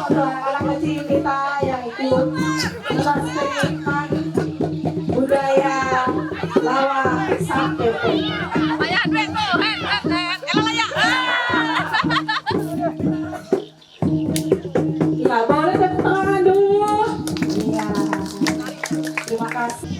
anak kecil kita yang ikut melestarikan budaya lawak sakepe. Ayah duit tuh, elah ya. Ya boleh tepuk tangan dulu. Iya. Terima kasih.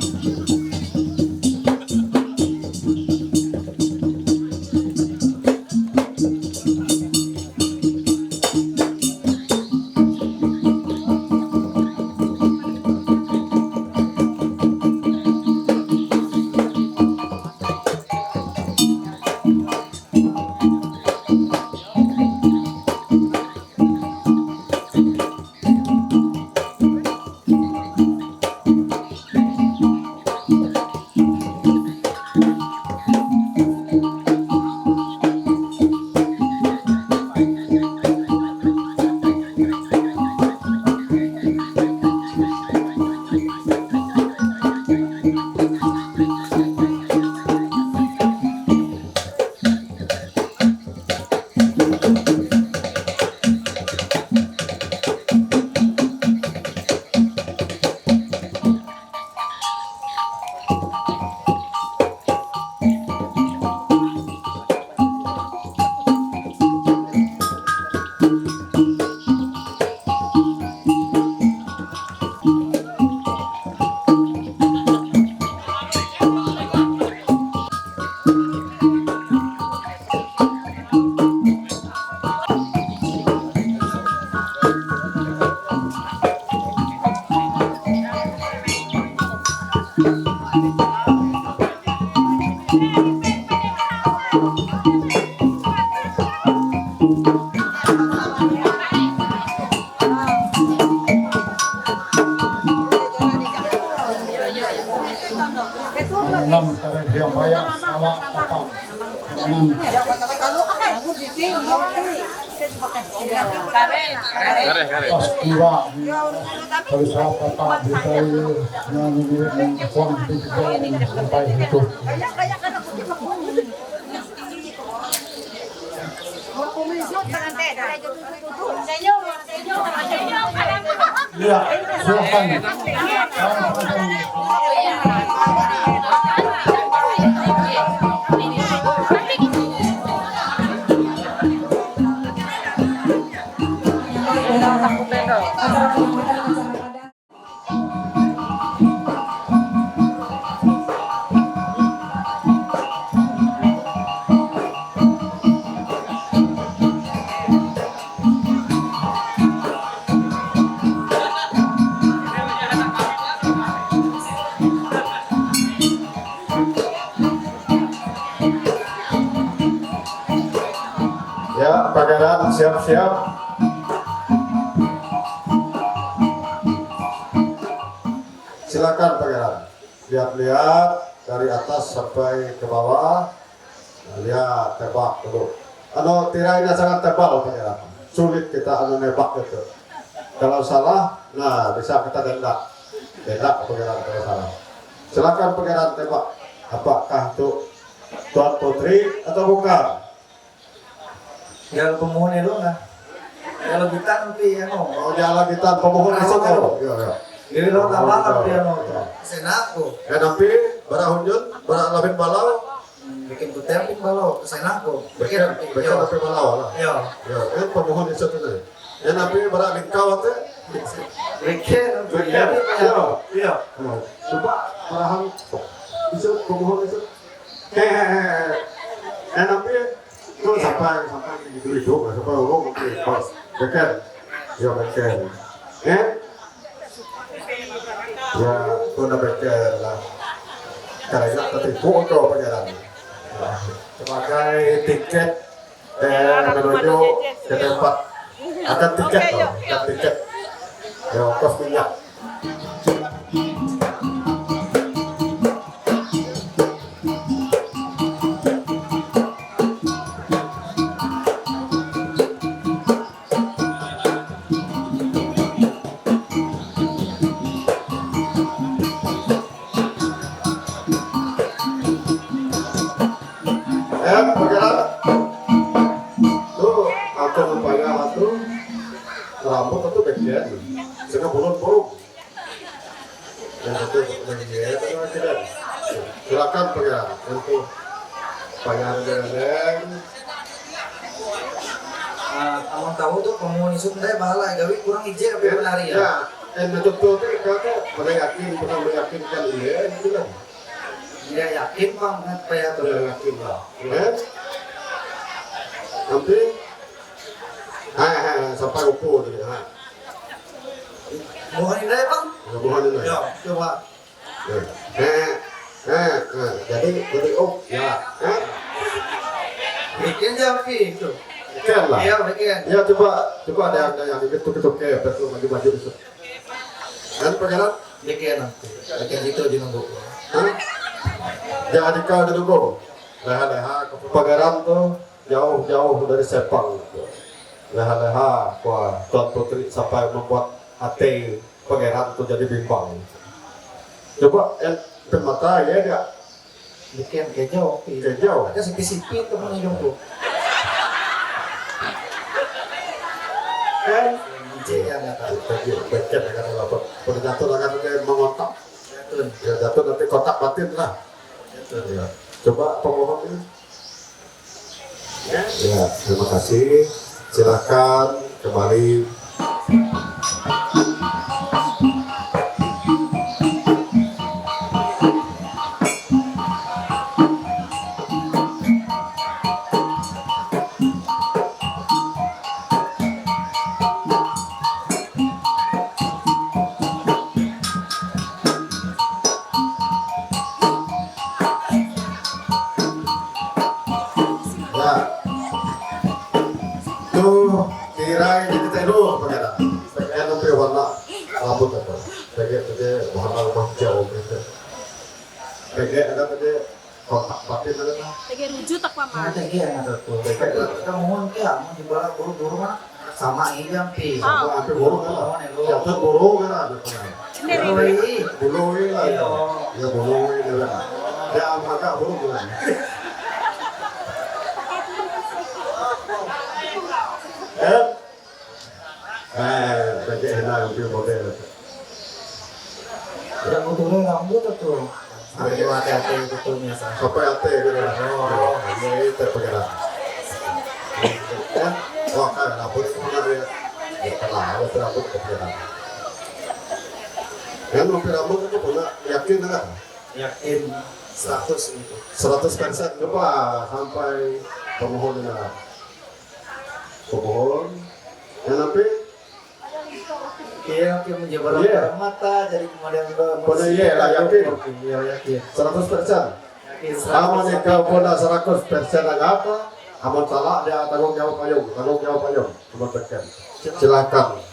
Iya, silakan. Ya, Pangeran siap-siap. Silakan Pangeran. Lihat-lihat dari atas sampai ke bawah. Nah, lihat tebak dulu. Tirainya sangat tebal Pangeran. Sulit kita nebak gitu. Kalau salah, nah bisa kita denda. Denda Pangeran kalau salah. Silakan Pangeran tebak. Apakah itu Tuan Putri atau bukan? Kalau pemohon itu nah, kalau kita nanti ya no. Oh, jalan kita pemohon itu kan. Iya. Jadi lo tambah dia no. Senako. Ya tapi bara hunjun, bara labin balau, Bikin kutemping balau senako. bikin tapi balau lah. Iya. Ya, itu pemohon itu tuh. Ya tapi bara lingkaw teh. Bikin. Iya. Coba parahan itu pemohon itu. Ya tapi itu sampai gitu sampai orang pas bikin. Ya bikin. Ya, itu nak bikin lah. Karena tadi foto Pangeran. Sebagai tiket menuju ke tempat akan tiket loh, akan tiket. Ya, kos minyak. Pangeran. Tuh, aku lupa ya tuh. rambut itu bagian, sehingga bulun-bulun. Yang itu bagian itu tidak. Silakan pangeran untuk pangeran Dereng. Kamu tahu tuh pemohon isu teh bahala gawe kurang izin apa menari ya? Ya, betul tuh kalau pernah meyakinkan dia itu lah. Dia yakin banget apa ya tuh? Yakin lah. Nanti, sampai upo tadi. Mohon ini bang? Bukan ini. Ya, coba. Jadi ya. Bikin jam itu. Bikin lah. Iya, bikin. Ya coba ada yang diketuk kayak betul maju itu. Dan pangeran Bikin nanti. Bikin itu di nunggu. jangan dikau dulu. Leha-leha pangeran tuh jauh dari Sepang. Leha-leha Tuan Putri sampai membuat hati pangeran tuh jadi bimbang. Coba mata ya dia Bikin kejauh. kejauh. Ada sepi-sepi temen hidungku. Kan? Iya, nggak tahu. Beket akan dapat. Pada jatuh akan dia mengotak. Jatuh. Ya jatuh nanti kotak batin lah. Jatuh. Ya. Coba pemohon ini. Ya, terima kasih. Silakan kembali. Ya. Tuh, tirai jadi teru pangeran. Pengen sampai warna rambut apa? Pengen warna hijau gitu. Pengen ada tadi kotak batin ada kan? Tege rujuk tak paman. Ada iya ada tuh. Kita mohon ya, mau dibalas buru-buru mana? Sama ini jam pi. Sama sampai burung kan? Jatuh burung kan ada pangeran. Bulu lah ya. Ya bulu ini lah. Ya agak burung kan. Pengen enak untuk model. Udah butuhnya rambut tuh. Ada hati-hati betulnya sa. Sampai ate gitu. Oh, ini terpengaruh. Kan, wah kan rambut sebenarnya. Ya kenal, rambut kepengaruh. Kan rambut itu punya yakin kan? Yakin 100 itu. 100% coba sampai pemohon dengan pemohon. Yang nanti Iya, oke menjabar mata jadi kemudian pada iya lah yakin. Iya yakin. 100%. Yakin. Aman jika pada 100% apa? Aman salah dia tanggung jawab payung, cuma tekan. Silakan.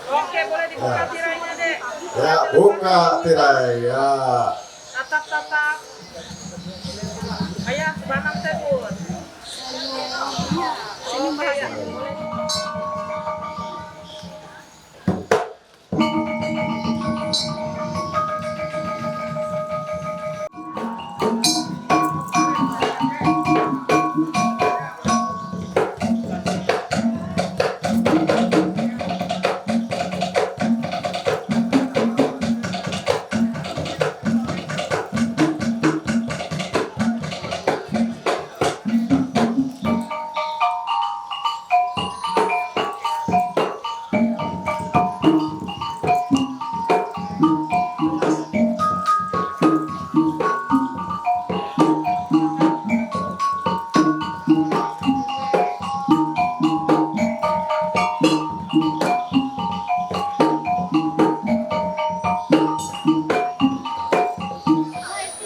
Oke, boleh dibuka tirainya deh. Ya, buka tirai ya. Tatap. Ayah, banang tebur. Sini mbak ya.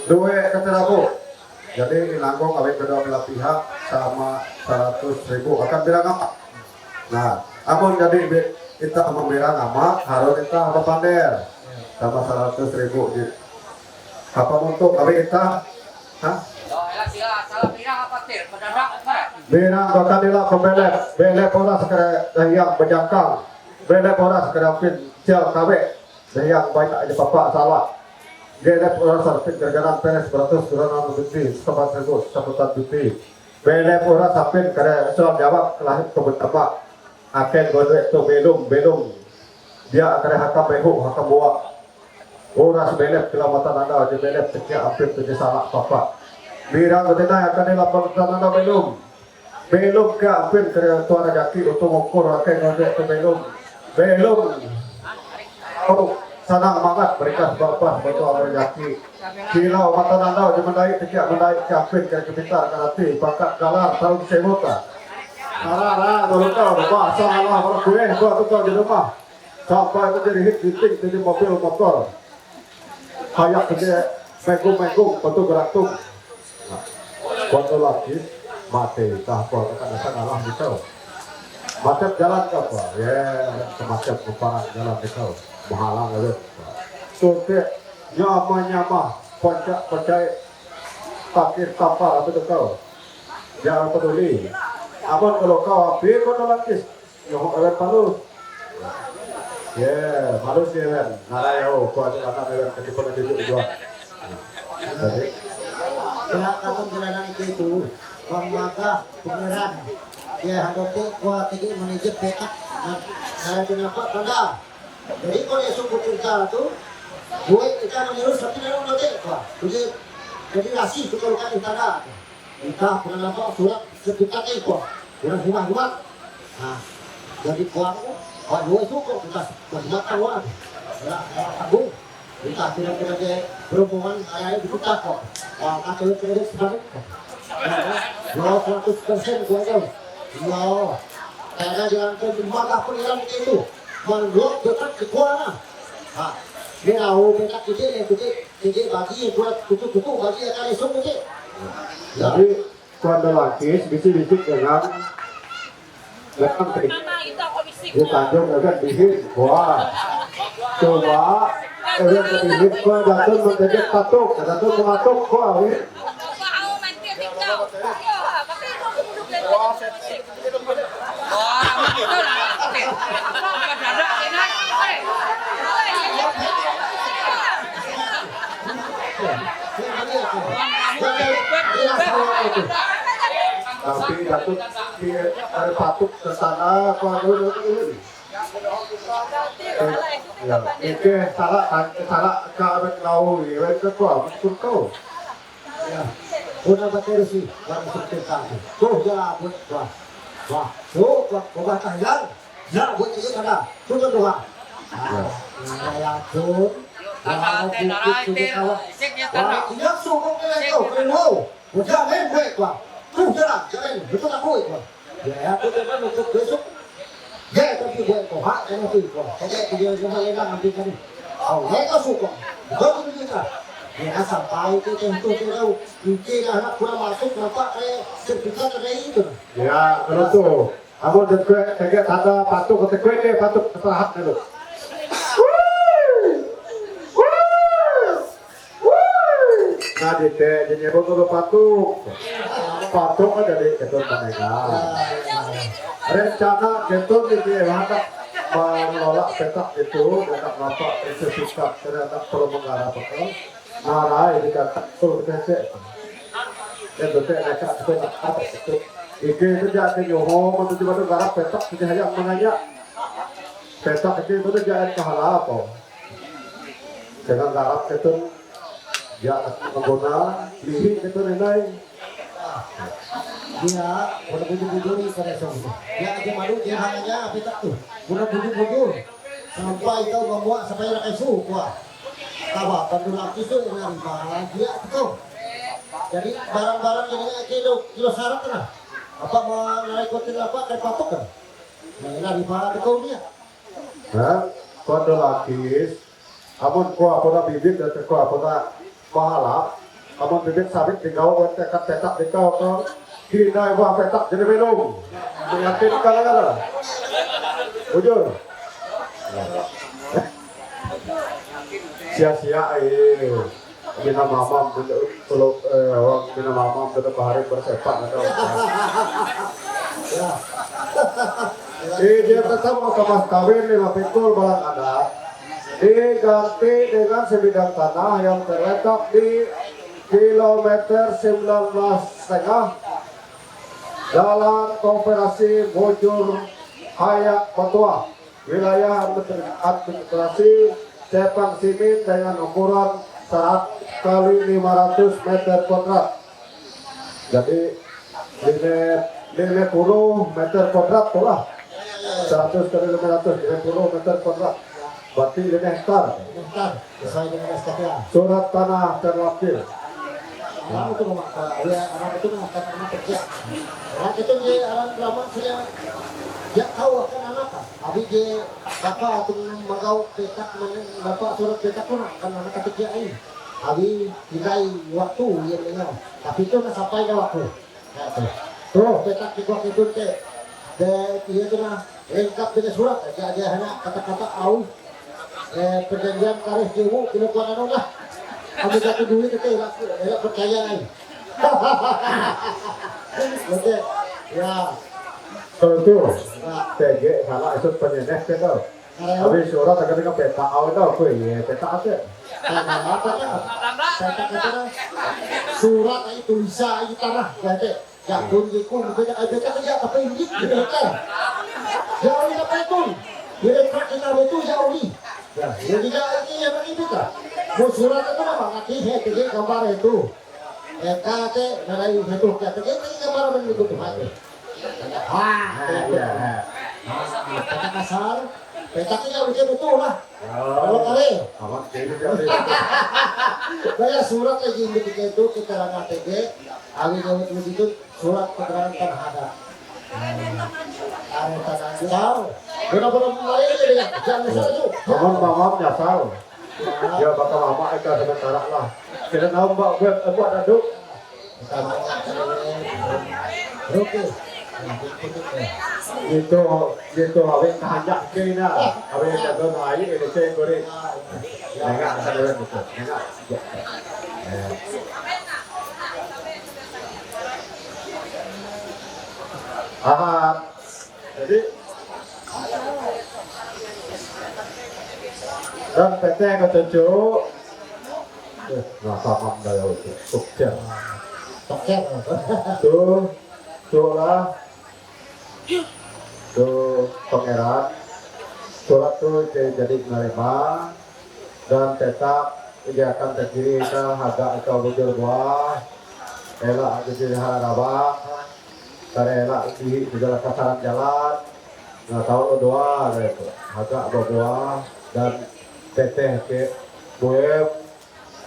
Dua keterabu. Jadi nanggung kawin kedua belah pihak sama 100.000 akan bilang apa? Nah, amun jadi kita membela nama harus kita apa pander sama 100.000 di apa untuk kawin kita? Hah? Bina bakal nila pembelek, belek poras kere dayang berjangkang, belek poras kere pin sial kawe, dayang baik aja bapak salah. Gelap orang sarpit gergaran peres beratus geranan bukti setempat sebut sebutan bukti. Gelap orang sarpit kada soal jawab kelahir kebetapa akan godek tu belum dia akan hakam behu hakam buat. Orang sebelap kelamatan anda je belap sekian hampir tu je salah papa. Birang betina akan dilaporkan anda belum ke hampir kerja tuan jaki untuk mengukur akan godek tu belum. Oh, sanang banget mereka bapak betul berjaki. Kilau mata nanda je mendai tidak mendai kapit ke kita kanati pakat galar tahu sebota. Ara dulu kau rumah salah orang kue kau tu kau di rumah. Sampai menjadi hit titik di mobil motor. Kayak kerja menggung betul beratung. Waktu lagi mati tahap kita salah di kau. Macam jalan kau ya semacam kumparan jalan di kau. Menghalang itu. Sudah nyama puncak takir kapal apa tu kau? Jangan peduli. Abang kalau kau hampir kau nolakis, yang awet palus. Ya, palus dia kan. Narayo, kau ada anak awet ketipu nanti juga. Jadi, Kalau jalanan itu, maka pengeran, ya handote kuat tinggi manajer petak, saya kenapa pada. Jadi kalau esok kita tu, gue kita menurut tapi dalam notek kuat. Jadi rasi kita luka di tanah. Kita pernah nampak surat sekitar itu, orang rumah. Nah, jadi kuat, gue cukup kita buat kawan. Agung. Kita tidak berhubungan ayah itu kita kok. Kacau itu sebalik. Yo 100% gua tahu. Yo, karena jangan kemana pilihan itu. Menurut dekat ke kuana. Dia tahu dekat kita bagi buat kutu bagi akan esok kita. jadi kuanda lagi bisik dengan lekang trik. Dia tanjung agak bihir, wah. Coba orang bihir kau datang menjadi patuk kau ni. Tapi Datuk ada patuk ke sana kau ini. Ya, itu salah kau tahu, itu kau betul kau. Ya, una bateria sih, orang seperti kamu. Tuh ya, wah, tuh buat Thailand. Ya, buat itu ada. Tuh doa. Ya, tuh. Wah, tidak suka itu, keren. Udah main baik lah. Tuh jalan, betul aku itu. Ya, aku teman untuk besok. Ya, tapi gue kok hak kan itu. Kayak dia cuma lelang nanti kan. Oh, mereka suka. Betul juga. Ya, sampai itu tentu tahu. Mungkin anak kurang masuk kenapa kayak sertifikat ada itu. Ya, kalau tu, kamu dekat tanda patuk kata kue deh patuk terpahat dulu. Nah, jadi baru patuk ada di keton mereka. Rencana keton ini hendak mengelola petak itu dengan bapak sertifikat terhadap permenggara petak. Narai dikata perlu dikasih. Dan betul mereka petak apa itu? Iki kerja ke Yoho, menuju pada garap petak tidak hanya menanya petak itu jangan kalah apa. Dengan garap itu dia mengguna lihi itu nilai. Dia udah bujur-bujur pada semua. Dia aja malu dia hanya petak tuh. Udah bujur-bujur sampai kau membuat sampai nak isu kuah. Tahu kan lagi tu yang malah dia tu. Jadi barang-barang ini kilo syarat lah. Apa mau naik hotel apa kayak patok kan? Nah, di mana kau dia? Nah, kode lakis, amun kau apa bibit dan kau apa pahala, amun bibit sabit di kau buat tekat petak di kau kau kira buah petak jadi minum, yakin kalau bujur. Sia-sia bina mamam kalau orang bina mamam tetap hari bersepak atau dia tetap mau ke mas kawin 5 pikul balang ada diganti dengan sebidang tanah yang terletak di kilometer 19,5 Jalan Koperasi Bojur Hayak Batua, wilayah administrasi Cepang Simin dengan ukuran 100 kali 500 meter kuadrat. Jadi 50 meter kuadrat lah. 100 kali 500, 50 meter kuadrat. Berarti 5 hektar. Bentar, sesuai dengan SKPA. Surat tanah terlapir. Anak itu rumah, dia anak itu mengangkat anak kerja. Anak itu dia anak lama sudah dia tahu akan anak. Tapi dia bapak atau mengau petak bapak surat petak pun akan anak kerja ini. Tapi nilai waktu yang dengar. Tapi itu nak sampai ke waktu. Tuh petak di waktu itu dia tu nak lengkap dengan surat. Dia hanya kata-kata au. Perjanjian tarikh jemu kena kuat anu lah. Kami jatuh duit itu elak percaya ni. Betul. Ya. Kalau itu, TG salah itu penyenek ke tau. Habis surat akan dengan peta awal tau, kue ya peta apa? Apa ya? Saya kata surat itu tulisan itu tanah, jadi jatuh di kun, beda kerja tapi ini kan. Jauh ni apa itu? Dia kita itu jauh ni. Ya, jadi ini yang itu kan. Mau surat itu memang nanti TG gambar itu. KT nilai itu KT gambar begitu tuh. Iya. Peta kasar, petaknya udah betul lah. Kalau kali, Amat ini jadi. bayar surat lagi ketika itu keterangan TG, ahli jawab itu surat keterangan tanah ada. Ada tanah jauh. Benar-benar mulai dia jangan saja. Mamam nyasar. Ya bakal lama itu sementara lah. Kita tahu buat aduk. Oke. Itu awet kahanyak kena. Awet jaga air ini saya goreng. Enggak sadar betul. Enggak. Jadi dan PT ketujuh rasa mandaya itu sukses Oke. tuh lah tuh pangeran surat tuh jadi menerima dan tetap dia akan terdiri ke harga atau bujur buah elak jadi harabak karena di jalan kasaran jalan nah tahun dua gitu harga buah dan teteh ke bueb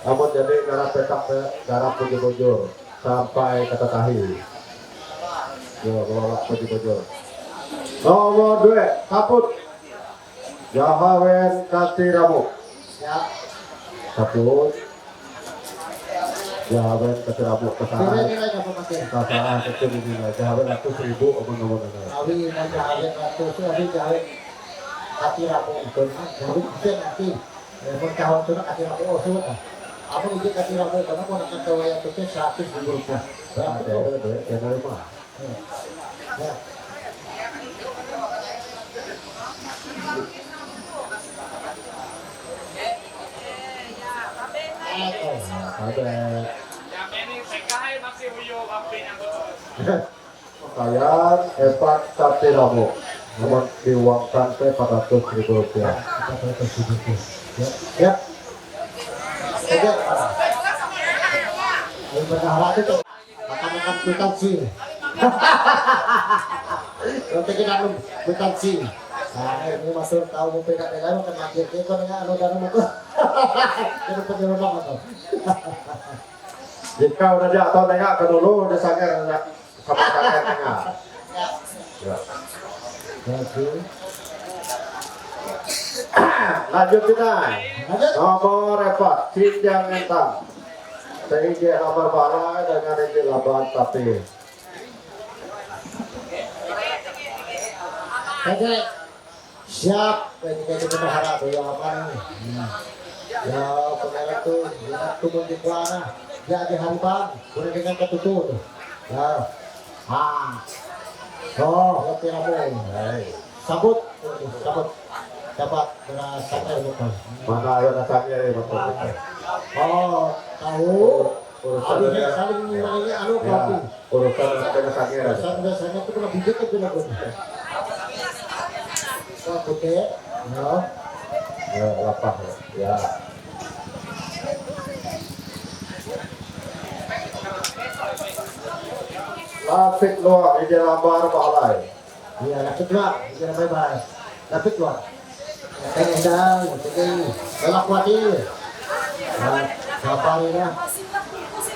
namun jadi garap petak garap bujur-bujur sampai kata tahi yo bawa bujur-bujur nomor 2 kaput Jahawen Katiramu Siap. kaput Jahawen Katiramu Bila kesalahan nilai apa masih? kesalahan kecil ini Jahawen 100.000 omong-omong Awi nanti awet ratus, awi awet hati rapu itu, jadi kita nanti tahun itu hati rapu oh sudah. Apa itu hati rapu karena mau nak tahu yang itu 100.000 rupiah. Berapa ada tu? duit yang dari mana Ya. ada Yang ini PKI masih uyuh api yang betul. Kalian Epak Katiramu namun diuangkan ke 400.000 rupiah. Ya. Oke. Yang berharap itu makan kwitansi. Nanti kita kwitansi. Nah, ini masuk tahu mau pegang pegang kan makin kita dengan anu dan anu tu. Jadi penyelenggaraan atau. Jika udah jatuh tengah ke dulu udah sangat sama sangat tengah. Ya. Oke. Lanjut kita. Lanjut. Nomor 4 Cinjang Entang. TIJ nomor balai dengan IJ laban tapi. Oke. Siap. Kita berharap ya apa nih. Ya pengen tu, ya turun di kuana. Ya di harapan, boleh dengan ketutup. Ya. Oh, oke ramu. Sabut, sabut. dapat merasakan betul. Mana ada nasanya ini betul. Oh, tahu. Urusan Habisnya dia. saling mengenai anu Ya, kopi. urusan dengan sakit. Biasanya itu lebih dikit bila betul. Oh, putih. No. Ya, lapar. Ya. Lapik luar di lambar balai. Iya, lapit luar. Jangan bebas. Lapit luar. Endang, jadi galak kuatir. Nah, apa ini ya?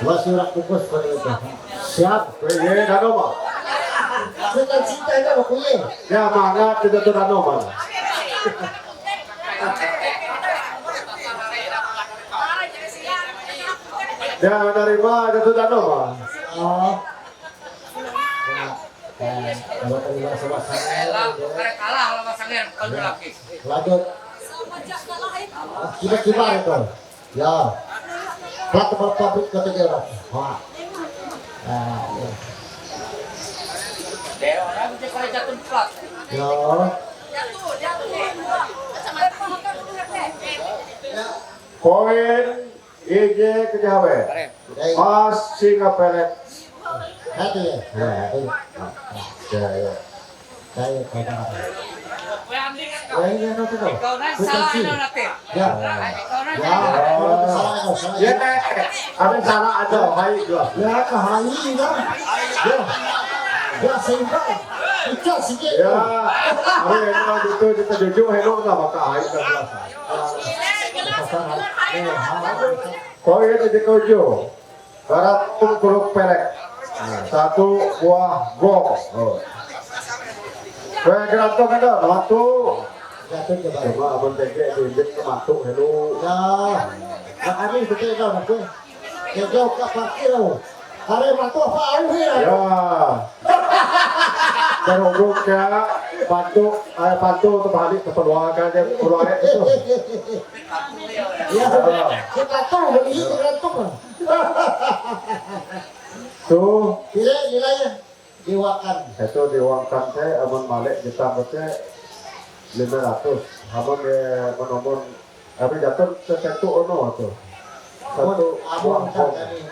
Masih rak kukus pada itu. Siap. Kuye dano mah. Kita cinta itu apa kuye? Ya mangga kita tu dano mah. Ya dari mana kita tu dano mah. Oh. Kalau terima sama-sama. kalah sama Sangir kalau laki. Lanjut. Kibar itu. Ya. Plat tempat pabrik ketiga orang. Wah. Nah, ya. Dewa, orang bisa pada jatuh plat. Ya. Poin IJ kejawe. Baik. Mas singa pelet. Hati ya. Ya ya. Saya kata. Weanding Wah, ini apa tuh? kau nanti salah ini nanti. Ya. Kau nanti. Ya. Salah itu. Salah. Ya, ada salah ada. Hai dua. Ya, kahani kan. Ya. Ya, sehingga. Kita sikit. Ya, hari ini itu kita jujur hello nggak maka hai ke kelas. Poin di keju. Barat kuluk pelek. Satu buah gong. Oh. Kue gerantung ada, matu. Jatuh ke bawah. Cuma abang tege diinjek ke matu hello. Ya. Nak hari kita tahu nak tu. Ya, jauh ke parkir tu. Hari matu apa au ya? Ya. Berhubung ke bantu untuk balik ke keluarga dia keluarga itu. Ya, kita tahu begini tergantung. Tuh, Nilai-nilainya diwakan. itu diwangkan saya abang balik kita baca 500. Abang menomor tapi jatuh sesuatu ono tuh. Satu Abang buah kan gong. kami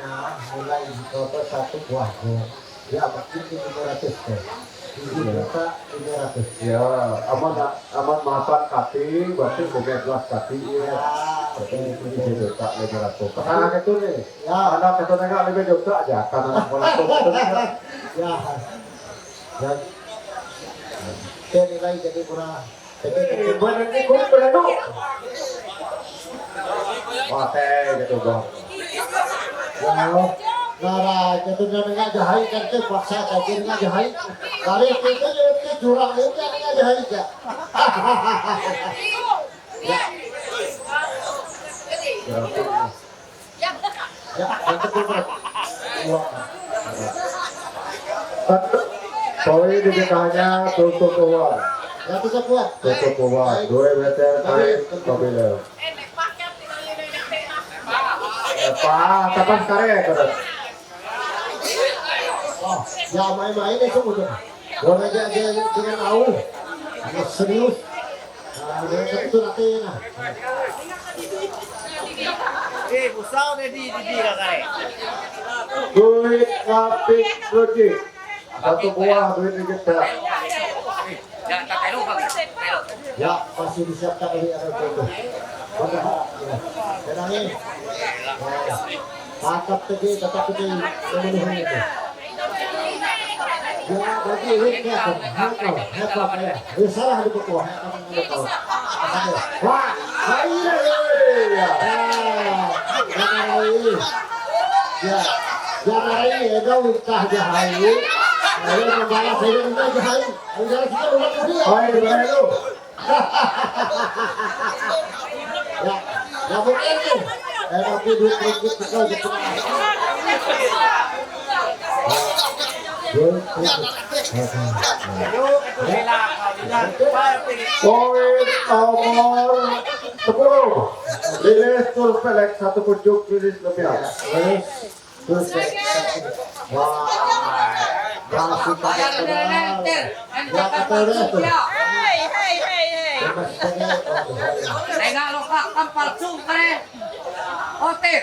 mulai total satu buah gong. Ya, mungkin 500 tu. 7.500.000. Ya, aman maafkan kaki, berarti bukan gelas kaki ya. Berarti itu juta 500. Karena itu nih, Ya. anak itu nggak 5 juta aja, karena bola itu. Ya. Dan dia nilai jadi kurang. Jadi Benar ini gue benar. Wah, gitu bang. wow. Nara jatuhnya nggak jahit kan tu paksa kajian nggak jahit. Kali itu je jurang itu kan nggak jahit ya. Ya, itu betul. Wah. Poin di dekahnya tutup uang. Ya bisa kuat. Tutup uang. 2 meter naik mobil. Pak, kapan karya kan? Oh, ya main-main itu betul. Boleh aja dengan au. Ini serius. Nah, itu nanti nah. Busau di kare. Duit kapik logik. Satu buah duit ringgit perak. Jangan tak telo kali. Telo. Ya, masih disiapkan oleh ada itu. Berharap ya. Dan ini mantap tadi tetap itu memenuhi itu. Ya, bagi ini ya, hebat ya. Ini salah di buku. Wah, hai ya. Ya, jangan ini ya, kau entah jahai. Ayo membalas saya entah jahai. Jangan kita ulang lagi. Hai, gimana lu? Ya, ya mungkin nih. Tapi duit ringgit kita gitu. Poin nomor 10. Lilis tur pelek 1 pucuk lilis lebih. Terus, wah, masih pakai pedal. Ya kata dia tuh. Bebas sebagai Tengah lo kak kapal sung kare. Otir.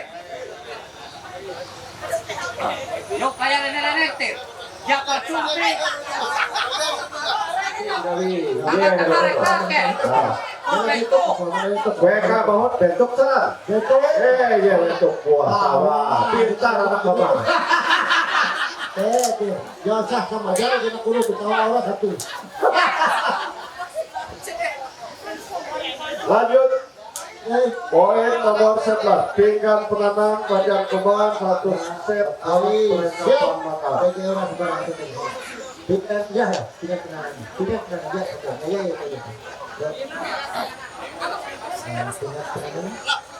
Yo kaya rene tir. Kapal sung kare. Tangan tarik kake. Oke itu. Mereka bahut bentuk sana. Betul. Iya bentuk buah sawah. Pintar anak bapak. Jangan sah sama dia kena kudu ketawa orang satu. Lanjut. Poin nomor 11. Pinggan penanam Banjar Kembang 1 set alis perlengkapan makalah. Bagi orang sebarang itu. Pinggan ya, pinggan kenalan. Pinggan kenalan ya. Ya.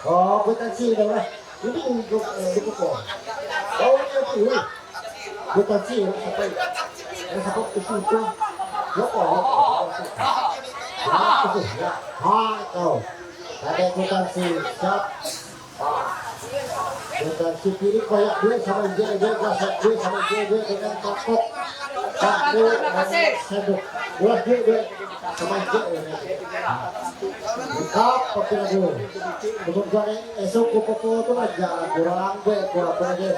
Oh, potensi dah. Ini untuk kok. Oh, ini. Potensi sampai itu. Ya kau. Ada potensi siap. Potensi kiri koyak dia sama dia kasih dia sama dia dengan takut. Seduk. Buat dia sama dia. Kap pakai dulu. Kemudian esok kupu tu aja kurang berapa dia.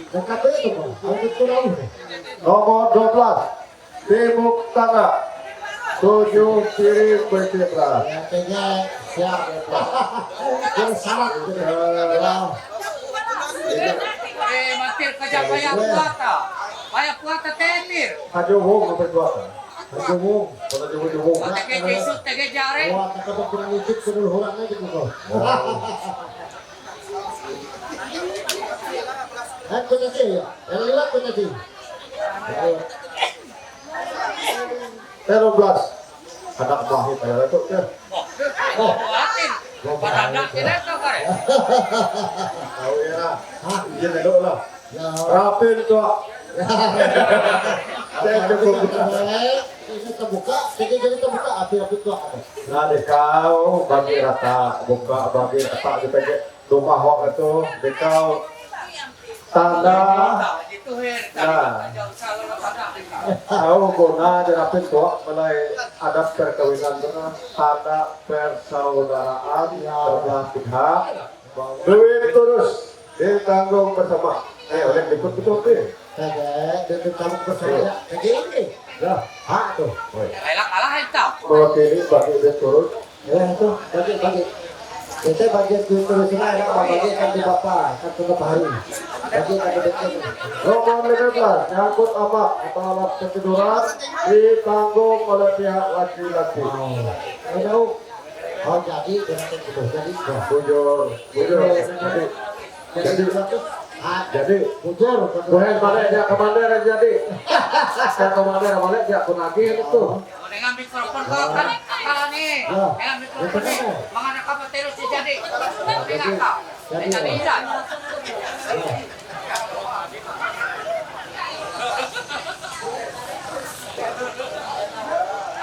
Dekat itu pun. Aku tahu. Nomor 12. Timuk Tengah 7 kiri berkiblat. Artinya siap. Bersama. Mantir kerja payah puata. Payah puata tetir. Haju Wong nomor 2. Aduh, Haju Wong. Tege kesut tege jare. wah takut kurang ikut suruh orang lagi gitu. Aku nanti ya, yang lewat aku nanti. 13. Anak mahit aja itu ya. Oh, atin. Padahal tidak kau kare. Tahu ya. Hah, izin dulu lah. Ya, Rapin tuh. Saya cukup. ini terbuka, jadi terbuka api-api tua. Nah, dekau bagi rata buka bagi ketak di pojok rumah hok itu dekau tanda tahu guna jerapin tua mulai ada perkawinan benar tanda persaudaraan belah pihak duit terus ditanggung bersama oleh ikut betul deh Dari kamu bersama, ini. ya Hak tuh. Kalah kalah itu. mewakili bagi duit turun Ya itu bagi. Kita bagian duit terus ini ada bagi kan di bapak kan tetap hari. Bagi kan dekat. nomor 15 nyangkut amak atau alat ketiduran ditanggung oleh pihak laki-laki Aduh. Oh jadi dengan itu jadi bujur jadi satu. jadi Bujur. bukan balik dia komander jadi saya komander balik dia pun lagi itu Dengan mikrofon kau kan kalah nih. Dengan mikrofon nih. Mengada kamu terus jadi. Dengan kau. Dengan tidak.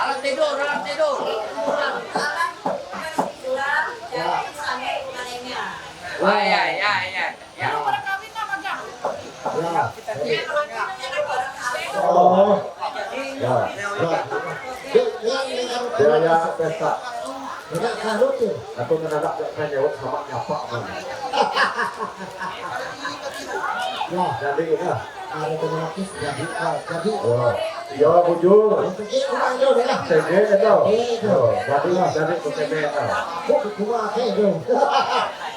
Alam tidur. Ya. oh ya biaya pesta Enggak karut ya. aku menadak kan jawab sama nyapa mana Ya, jadi ya ada otomatis jadi ya bujur pergi orang itu dah. sege itu jadi kutebe Kok cuma itu.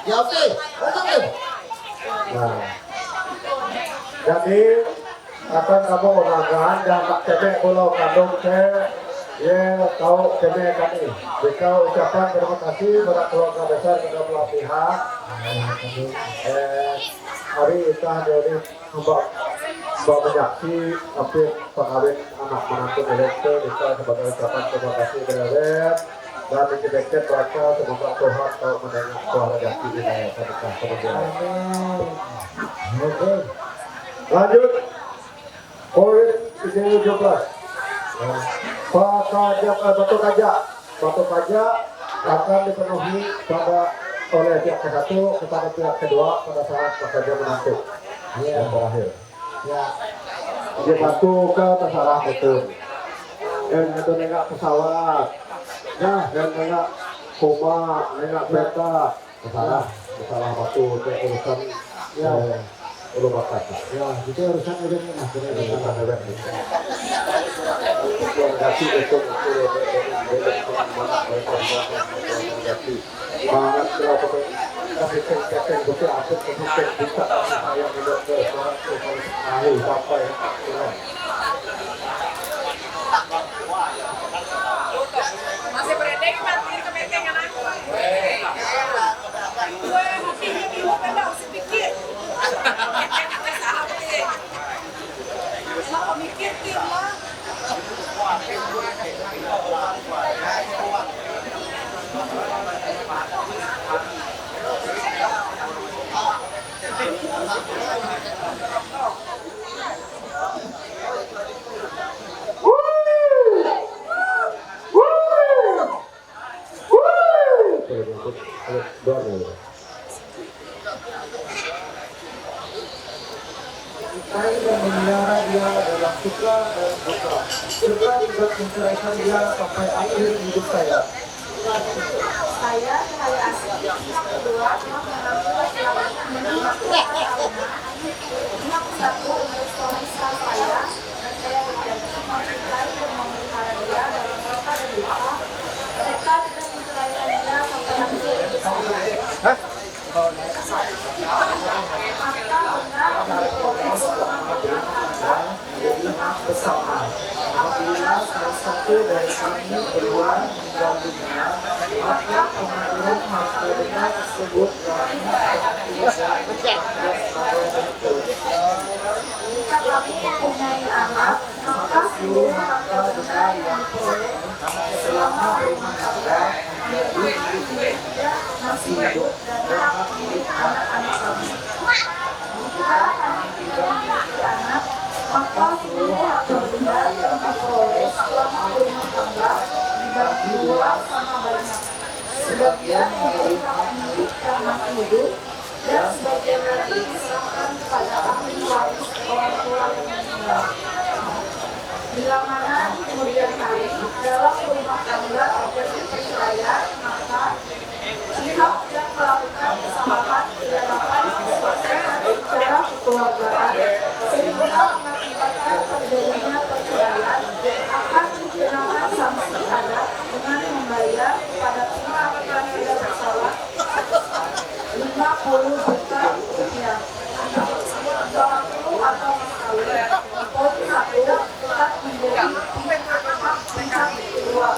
Ya oke. Oke. nah jadi akan kamu ulangan dan tak cebek pulau kandung ya tahu cebek kami jika ucapan terima kasih kepada keluarga besar kedua belah pihak hari itu jadi mbak menyaksi hampir pengawin anak menantu mereka bisa sebagai ucapan terima kasih kepada dan dikebekkan mereka semoga Tuhan tahu mendengar suara jati di dalam sedekah kemudian Oke. lanjut poin 17 batu kaja akan dipenuhi oleh pihak ke-1 kepada pihak kedua pada saat pekerja menantu yang terakhir Ya. dia batu ke terserah betul dan itu nengak pesawat Nah, dan nengak koma, nengak beta, masalah batu untuk urusan Ya. ulu bakat. Ya, itu urusan udah nih mas. Urusan ada bed. Kasih itu banget berapa kasih keken betul apa keken bisa saya tidak ke orang tahu sampai Masih berendeng mati ke bentengan aku. Gue mati di luar pedang sedikit. Mau mikir tim lah. Saya dan memelihara dia dalam suka dan duka. Suka juga menceraikan dia sampai akhir hidup saya. Saya asik. Yang kedua, mengambil selama menikmati yang satu untuk suami saya. Saya berjanji mencintai dan memelihara dia dalam suka dan duka. Mereka tidak menceraikan dia sampai akhir hidup saya. Maka benar boleh Bersama. Apabila salah satu dari kami berdua meninggal dunia, maka pengadilan harus mendengar tersebut jika kami mempunyai anak, maka seluruh harta benda yang boleh selama rumah tangga masih hidup dan hak milik anak-anak kami. Jika kami tidak memiliki anak, maka seluruh harta benda yang diperoleh selama rumah tangga dibagi dua sama banyak. Sebagian menjadi hak milik yang masih hidup dan sebagian lagi diserahkan kepada ahli waris orang tua yang meninggal. Bila mana di kemudian hari dalam rumah tangga terjadi perceraian, maka pihak yang melakukan kesalahan tidak dapat diselesaikan secara kekeluargaan sehingga mengakibatkan terjadinya perceraian akan dikenakan sanksi adat dengan membayar kepada pihak yang tidak bersalah 50 juta rupiah. Bawaslu atau Maskawi. Poin 1 tetap menjadi pihak kedua.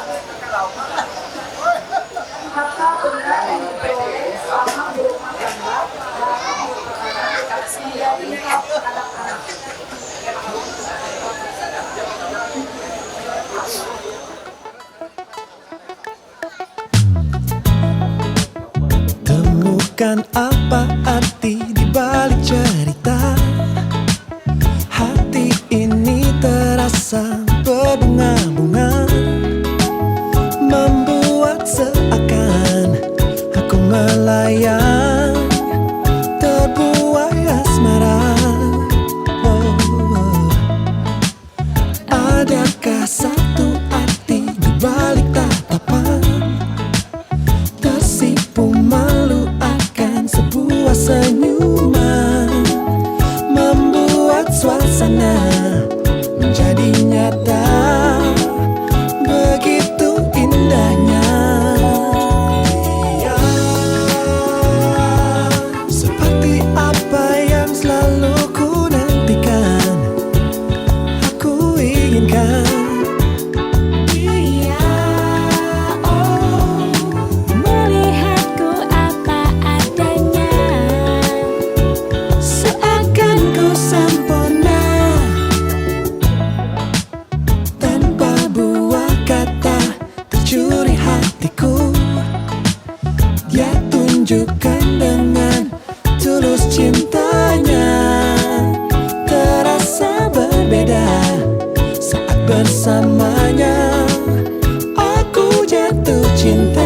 Harta benda yang diperoleh selama berumah tangga dalam menjadi hak anak-anak. Temukan apa arti di balik cerita. Hati ini terasa berbunga-bunga, membuat seakan aku melayang terbuai asmara. Adakah satu arti di balik tatapan? Tersipu malu akan sebuah senyuman, membuat suasana menjadi nyata. Begitu indahnya. Seperti apa yang selalu ku nantikan, aku inginkan. Melihatku apa adanya, Seakan ku sempurna, tanpa buah kata tercuri hatiku. Dia tunjukkan dengan tulus cintanya, terasa berbeda saat bersamanya. Aku jatuh cinta.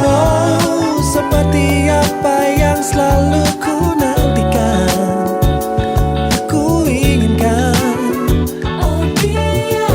Oh, seperti apa yang selalu ku nantikan, aku inginkan. oh dia.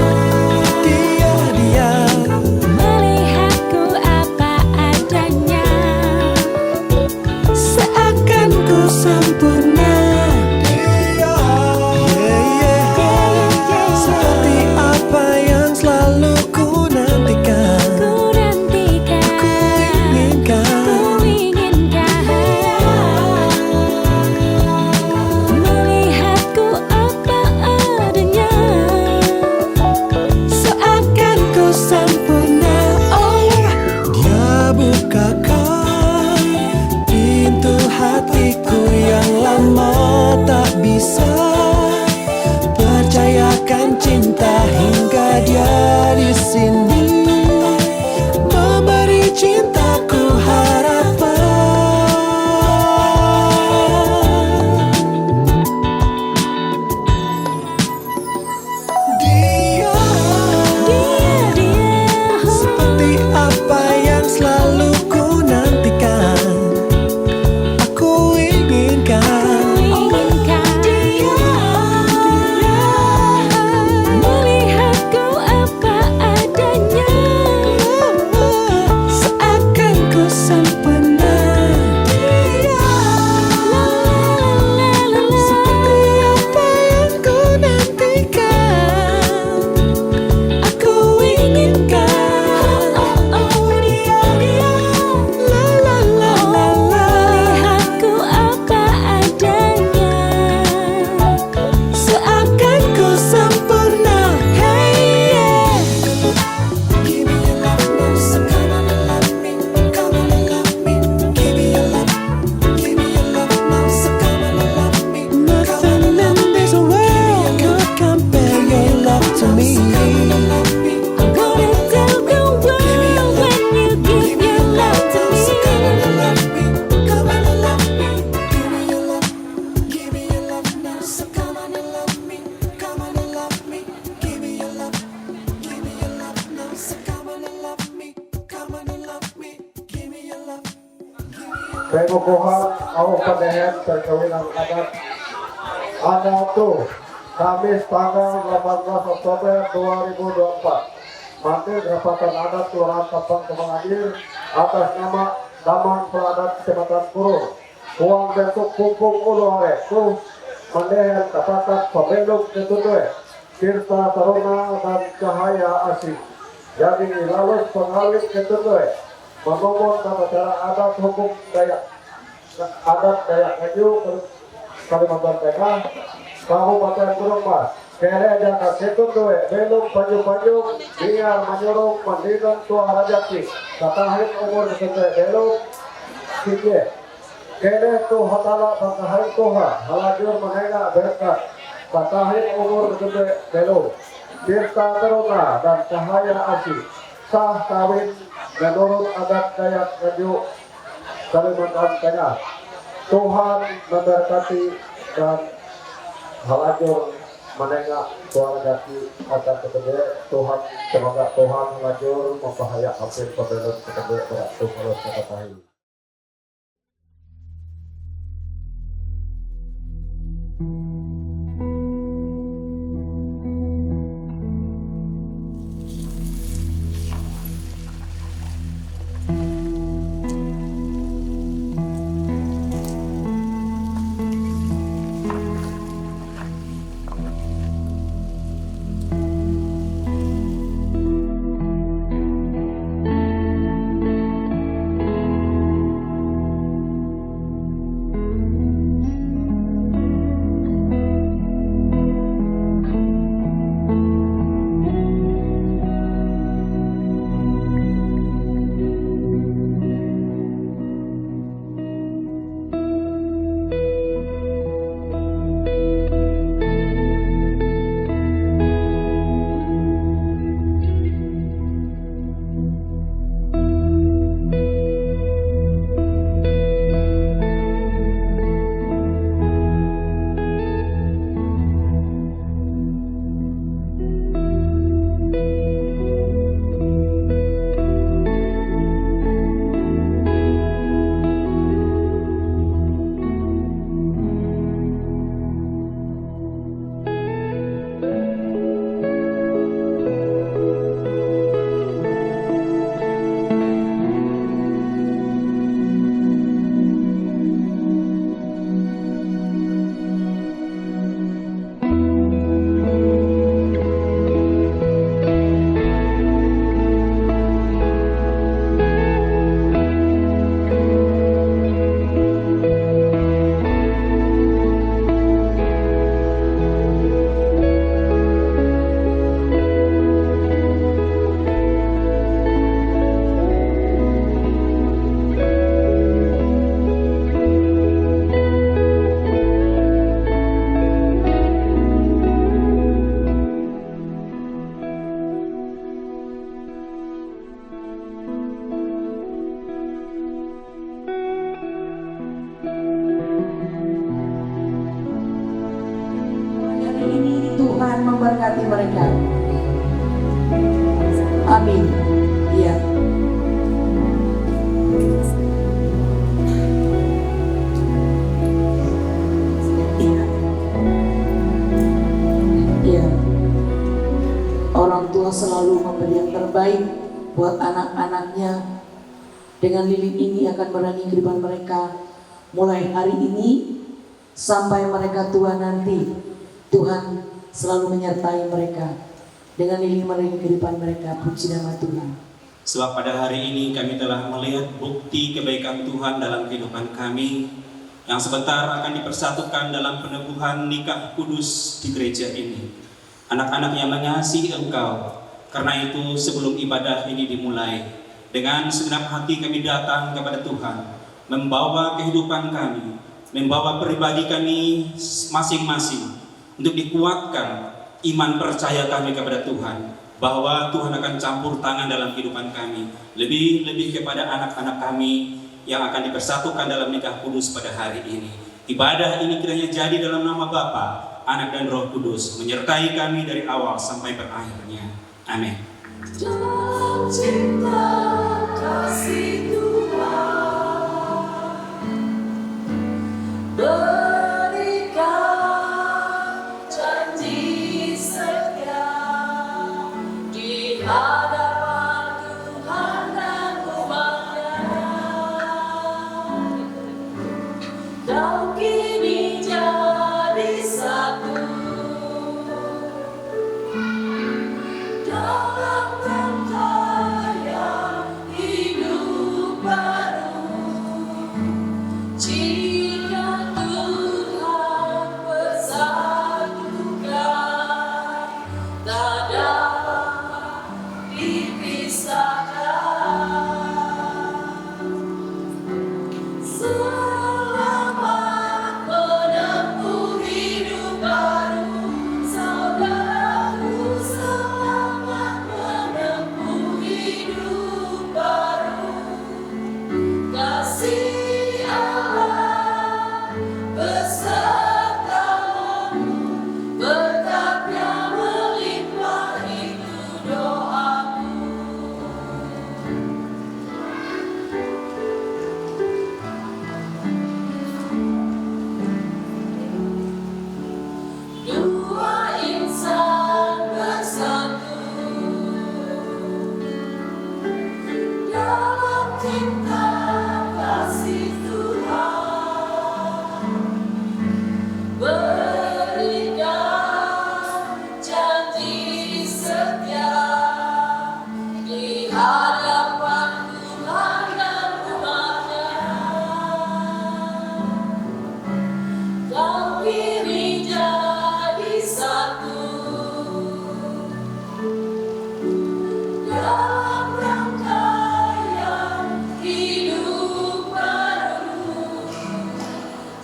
Padehet perkawinan adat Anatu Kamis tanggal 18 Oktober 2024. Mantil Rapatan Adat Kelurahan Tampang Kemang Air atas nama Daman Peladat Kecamatan Purul. Uang bentuk pungkung ulu are tuh mandehan tapakat pabelok ketundue Tirta Taruna dan Cahaya Asih. Jadi lalu pengalih ketundue memohon tata cara adat hukum Dayak Ngaju Kalimantan Tengah Kabupaten Gunung Mas. Kere jaka ketundue belum panjung-panjung biar menyuruh mandiran tua rajaki katahin umur ketundue belum sikye. Kene tu hatala bangkahan tuha halajur menega berkat katahin umur gede belu Tirta Taruna dan Cahaya Asih sah kawin menurut adat Dayak Ngaju Kalimantan Tengah. Tuhan memberkati dan halajur menega keluargati adat gede. Tuhan semoga Tuhan halajur membahaya hasil pembelot gede beratu kalau katahin. Tuhan memberkati mereka. Amin. Iya. Iya. Iya. Orang tua selalu memberi yang terbaik buat anak-anaknya. Dengan lilin ini akan menerangi kehidupan mereka mulai hari ini sampai mereka tua nanti. Tuhan selalu menyertai mereka dengan lilin menerangi kehidupan mereka. Puji nama Tuhan. Sebab pada hari ini kami telah melihat bukti kebaikan Tuhan dalam kehidupan kami yang sebentar akan dipersatukan dalam peneguhan nikah kudus di gereja ini. Anak-anak yang mengasihi Engkau, karena itu sebelum ibadah ini dimulai, dengan segenap hati kami datang kepada Tuhan, membawa kehidupan kami, membawa pribadi kami masing-masing, untuk dikuatkan iman percaya kami kepada Tuhan, bahwa Tuhan akan campur tangan dalam kehidupan kami, lebih-lebih kepada anak-anak kami yang akan dipersatukan dalam nikah kudus pada hari ini. Ibadah ini kiranya jadi dalam nama Bapa, Anak dan Roh Kudus, menyertai kami dari awal sampai berakhirnya. Amin. Dalam cinta kasih Tuhan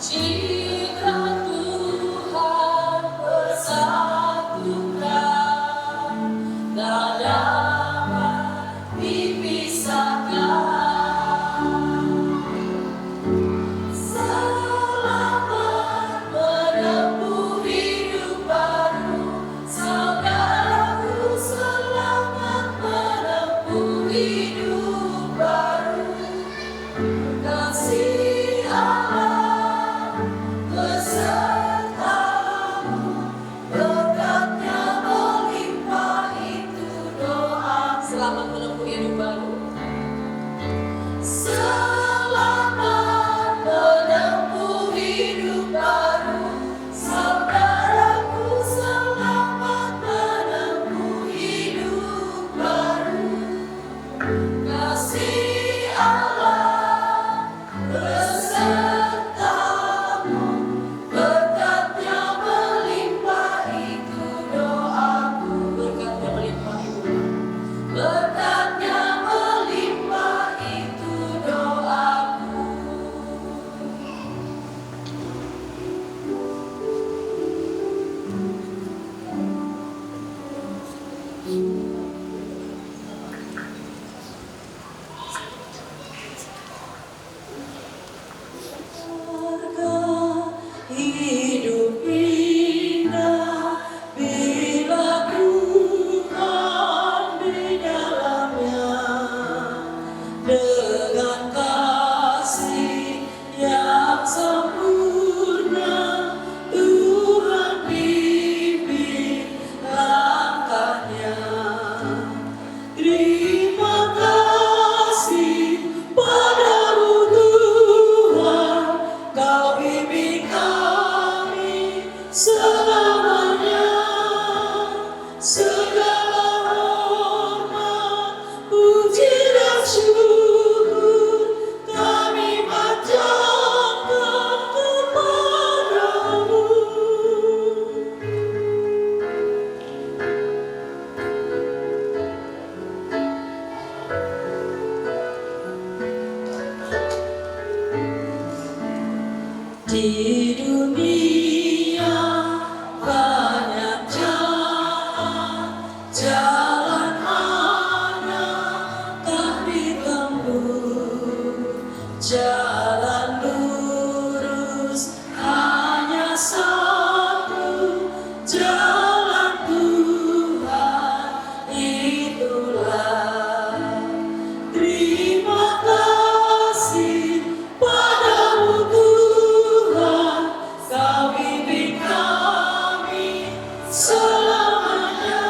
Jika Tuhan bersatukan, tak dapat dipisahkan. Selamat menempuh hidup baru, saudaraku, selamat menempuh hidup baru. Kasih Allah besertamu, berkatnya melimpah, itu doa. Selamat menempuh hidup baru. Selamat menempuh hidup baru, saudaraku, selamat menempuh hidup baru. Kasih Allah besertamu, berkatnya melimpah, itu doaku. Berkatnya melimpah, itu berkatnya melimpah, itu doaku. Hidup indah bila Tuhan di dalamnya, dengan kasih yang sempurna Tuhan pimpin langkahnya. Terima kasih padamu Tuhan, Kau bimbing kami selamanya. Segala hormat, puji dan syukur kami panjatkan kepadamu. Di dunia banyak jalan, jalan mana tak ditempuh, jalan lurus hanya satu, jalan Tuhan itulah. Terima kasih padamu Tuhan, Kau bimbing kami selamanya.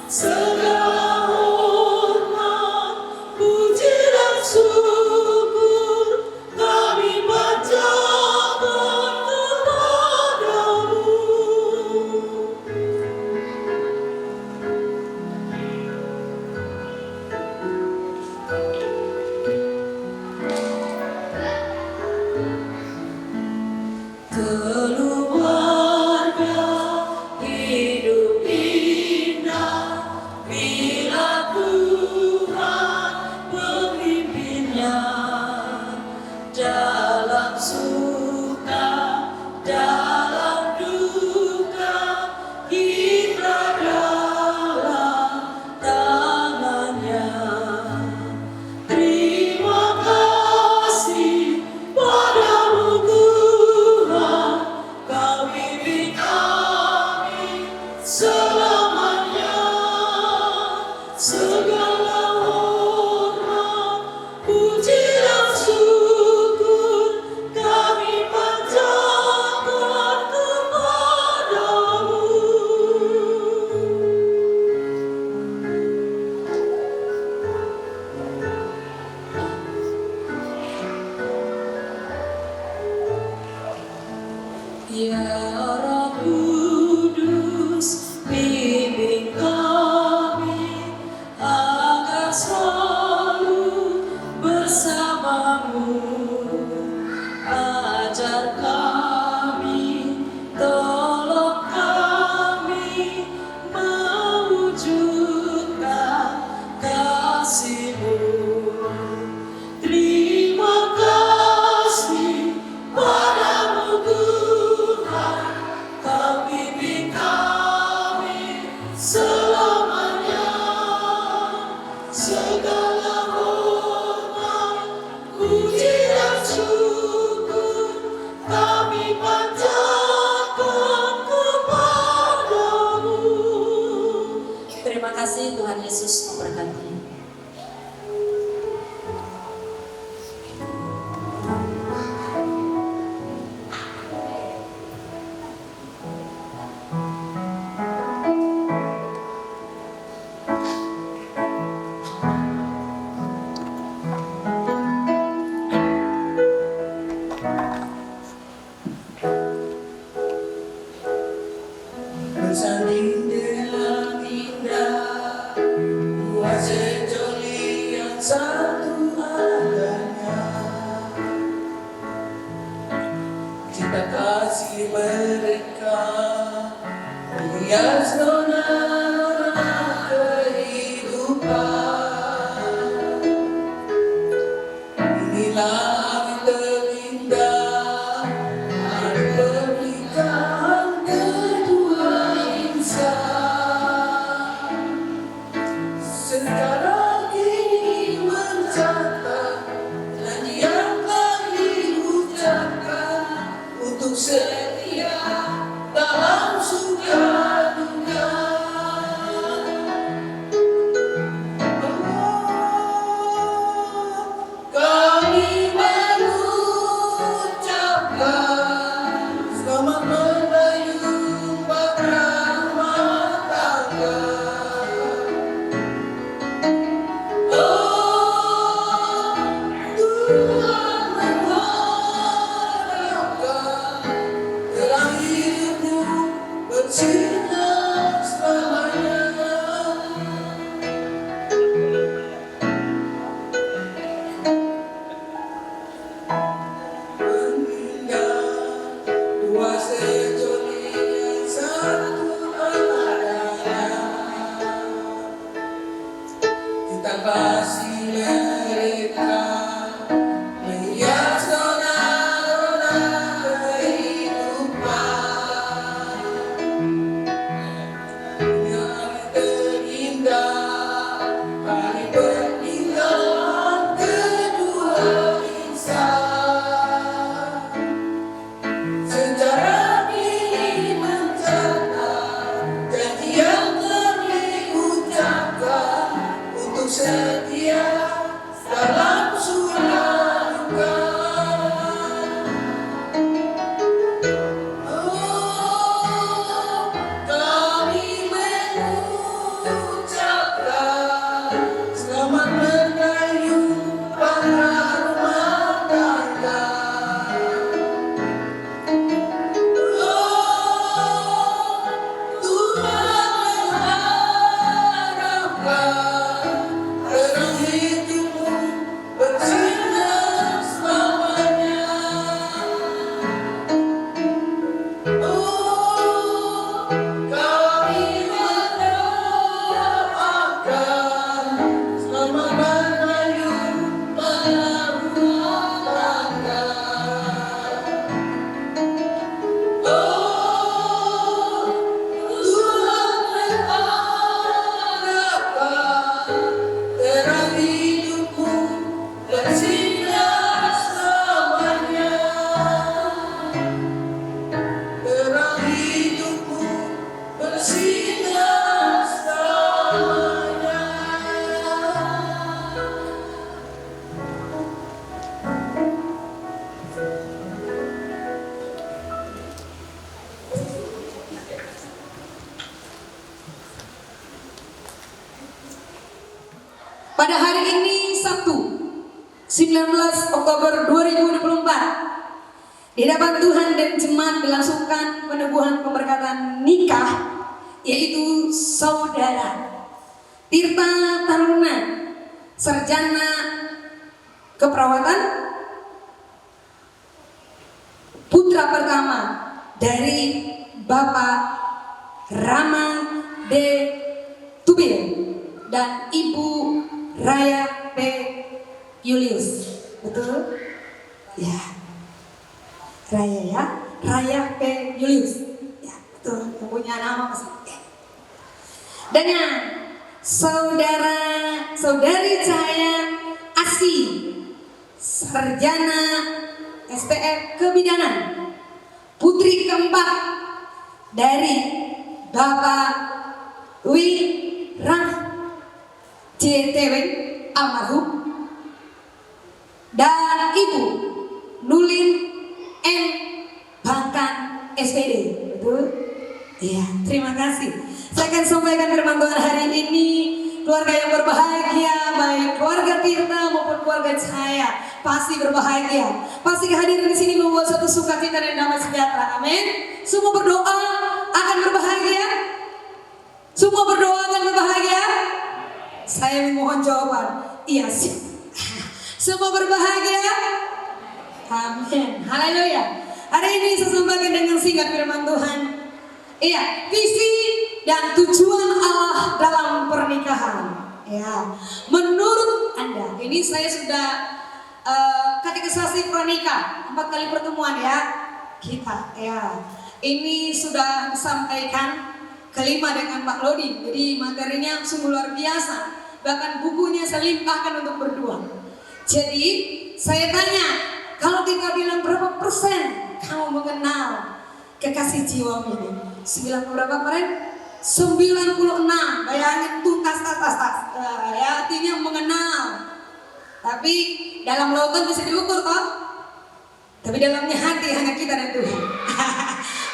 Segala hormat, puji dan syukur kami panjatkan kepadamu. Keluarga hidup indah bila Tuhan memimpinnya, dalam suka, dalam duka, kita dalam tangannya. Terima kasih padamu Tuhan, Kau bimbing kami selamanya. Segala hormat, puji dan syukur kami panjatkan kepadamu. Ya Roh Kudus, bimbing kami agar selalu bersamamu. Ajar kami, tolong kami mewujudkan kasih-Mu. Terima kasih Yesus memberkati. Bersanding dalam indah dua sejoli yang satu adanya, cinta kasih mereka menghias nona kehidupan. Inilah hari terindah, hari pernikahan kedua insan. Sekarang ini mencatat janji yang telah diucapkan untuk setia dalam suka duka. Kami mengucapkan selamat merayu bahtera rumah tangga. Tuhan mengharapkan terang hidupmu bersinar selamanya. Meninggal dua sejoli yang satu adanya, kita kasih mereka menghias nona kehidupan. Yang terindah hari pernikahan kedua insan. Sejarah ini mencatat janji yang telah diucapkan untuk setia dalam suka duka. Kami mengucapkan selamat merayu bahtera rumah tangga. Tuhan mengharapkan terang hidupmu bersinar selamanya. Kami mendoakan selamat merayu bahtera rumah tangga. Tuhan mengharapkan terang hidupmu bersinar selamanya. Terang hidupmu bersinar selamanya. Pada hari ini Sabtu 19 Oktober 2024 di hadapan Tuhan dan jemaat dilangsungkan peneguhan pemberkatan nikah, yaitu saudara Tirta Taruna, sarjana keperawatan, putra pertama dari Bapak Rama D. Tubil dan Ibu Raya P. Julius. Betul? Ya. Raya ya, Raya P. Julius. Ya, betul. Yang punya nama masih. Dengan saudari saya Asi, sarjana STM Kebidanan, putri keempat dari Bapak JTW almarhum dan Ibu Nulin M. Bangkan SPD. Betul? Iya, terima kasih. Saya akan sampaikan firman Tuhan hari ini. Keluarga yang berbahagia, baik keluarga Tirta maupun keluarga Cahaya, pasti berbahagia. Pasti kehadiran di sini membawa suatu sukacita dan damai sejahtera. Amin. Semua berdoa akan berbahagia. Semua berdoa akan berbahagia. Saya memohon jawaban. Iya sih. Semua berbahagia. Amin. Haleluya. Hari ini saya sampaikan dengan singkat firman Tuhan. Iya, visi dan tujuan Allah dalam pernikahan. Ya, menurut Anda, ini saya sudah katekisasi pranikah 4 kali pertemuan ya kita. Ya, ini sudah disampaikan kelima dengan Pak Lodi. Jadi materinya sungguh luar biasa. Bahkan bukunya saya limpahkan untuk berdua. Jadi saya tanya, kalau kita bilang berapa persen kamu mengenal kekasih jiwa ini? 90 berapa kemarin? 96. Bayangin tuntas tas. Ya, artinya mengenal. Tapi dalam lautan bisa diukur toh. Tapi dalamnya hati hanya kita dan Tuhan.